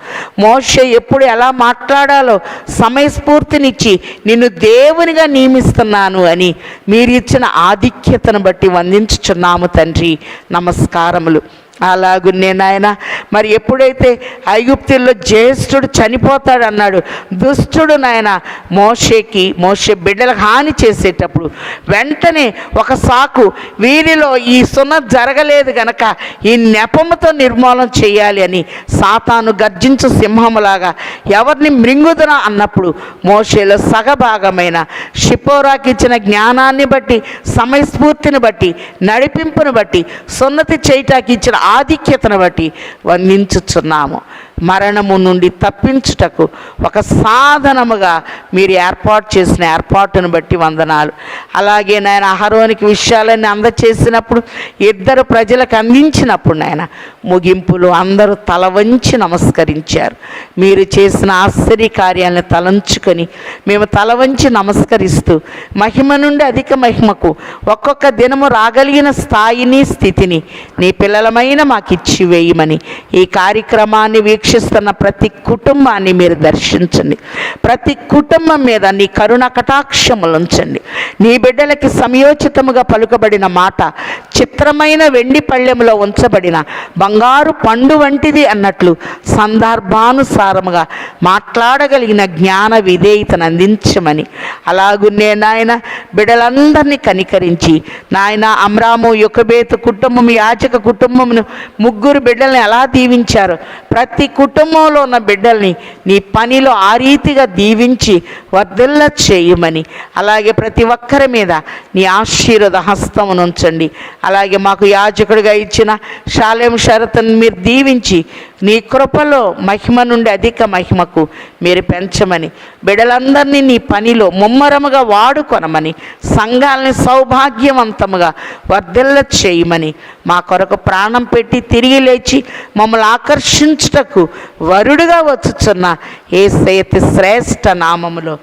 మోషే ఎప్పుడు ఎలా మాట్లాడాలో సమయస్ఫూర్తినిచ్చి నిన్ను దేవునిగా నియమిస్తున్నాను అని మీరు ఇచ్చిన ఆధిక్యతను బట్టి వందించుచున్నాము తండ్రి. నమస్కారములు. అలాగునే నాయన మరి ఎప్పుడైతే ఐగుప్తుల్లో జ్యేష్ఠుడు చనిపోతాడు అన్నాడు, దుష్టుడు నాయన మోషే బిడ్డలకు హాని చేసేటప్పుడు వెంటనే ఒక సాకు, వీరిలో ఈ సున్నతి జరగలేదు గనక ఈ నెపముతో నిర్మూలన చేయాలి అని సాతాను గర్జించు సింహములాగా ఎవరిని మృంగుదునా అన్నప్పుడు మోషేలో సగభాగమైన షిపోరాకి ఇచ్చిన జ్ఞానాన్ని బట్టి సమయస్ఫూర్తిని బట్టి నడిపింపును బట్టి సున్నతి చేయటానికి ఇచ్చిన ఆధిక్యతను బట్టి వందించుచున్నాము. మరణము నుండి తప్పించుటకు ఒక సాధనముగా మీరు ఏర్పాటు చేసిన ఏర్పాటును బట్టి వందనాలు. అలాగే నాయన అహరోనికి విషయాలన్నీ అందచేసినప్పుడు ఇద్దరు ప్రజలకు అందించినప్పుడు నాయన ముగింపులు అందరూ తల వంచి నమస్కరించారు. మీరు చేసిన ఆశ్చర్య కార్యాలను తలంచుకొని మేము తల వంచి నమస్కరిస్తూ మహిమ నుండి అధిక మహిమకు ఒక్కొక్క దినము రాగలిగిన స్థాయిని స్థితిని నీ పిల్లలమైన మాకు ఇచ్చి వేయమని ఈ కార్యక్రమాన్ని వీక్షిస్తున్న ప్రతి కుటుంబాన్ని మీరు దర్శించండి. ప్రతి కుటుంబం మీద నీ కరుణ కటాక్షములు ఉంచండి. నీ బిడ్డలకి సమయోచితముగా పలుకబడిన మాట చిత్రమైన వెండి పళ్ళెములో ఉంచబడిన బంగారు పండు వంటిది అన్నట్లు సందర్భానుసారముగా మాట్లాడగలిగిన జ్ఞాన విధేయతను అందించమని, అలాగునే నాయన బిడ్డలందరినీ కనికరించి నాయన అమ్రాము యొకబేతు కుటుంబం యాజక కుటుంబమును ముగ్గురు బిడ్డల్ని ఎలా దీవించారో ప్రతి కుటుంబంలో ఉన్న బిడ్డల్ని నీ పనిలో ఆ రీతిగా దీవించి వర్ధిల్ల చేయమని, అలాగే ప్రతి ఒక్కరి మీద నీ ఆశీర్వాద హస్తమును ఉంచండి. అలాగే మాకు యాజకుడిగా ఇచ్చిన షాలేం షరతును మీరు దీవించి నీ కృపలో మహిమ నుండి అధిక మహిమకు మీరు పెంచమని, బిడ్డలందరినీ నీ పనిలో ముమ్మరముగా వాడుకొనమని, సంఘాలని సౌభాగ్యవంతముగా వర్ధిల్ల చేయమని, మా కొరకు ప్రాణం పెట్టి తిరిగి లేచి మమ్మల్ని ఆకర్షించుటకు వరుడుగా వచ్చుచున్న యేసయ్య శ్రేష్ఠ నామములో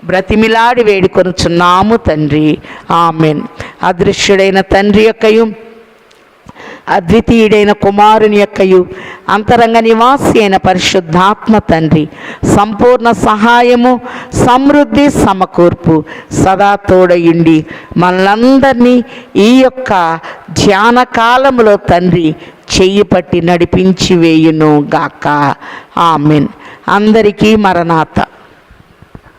బ్రతిమిలాడి వేడుకొనుచున్నాము తండ్రి. ఆమెన్. అదృశ్యుడైన తండ్రి యొక్కయు అద్వితీయుడైన కుమారుని యొక్కయు అంతరంగ నివాసి అయిన పరిశుద్ధాత్మ తండ్రి సంపూర్ణ సహాయము సమృద్ధి సమకూర్పు సదా తోడయుండి మనలందరినీ ఈ యొక్క ధ్యాన కాలములో తండ్రి చెయ్యి పట్టి నడిపించి వేయును గాక. ఆమెన్. అందరికీ మరణాత.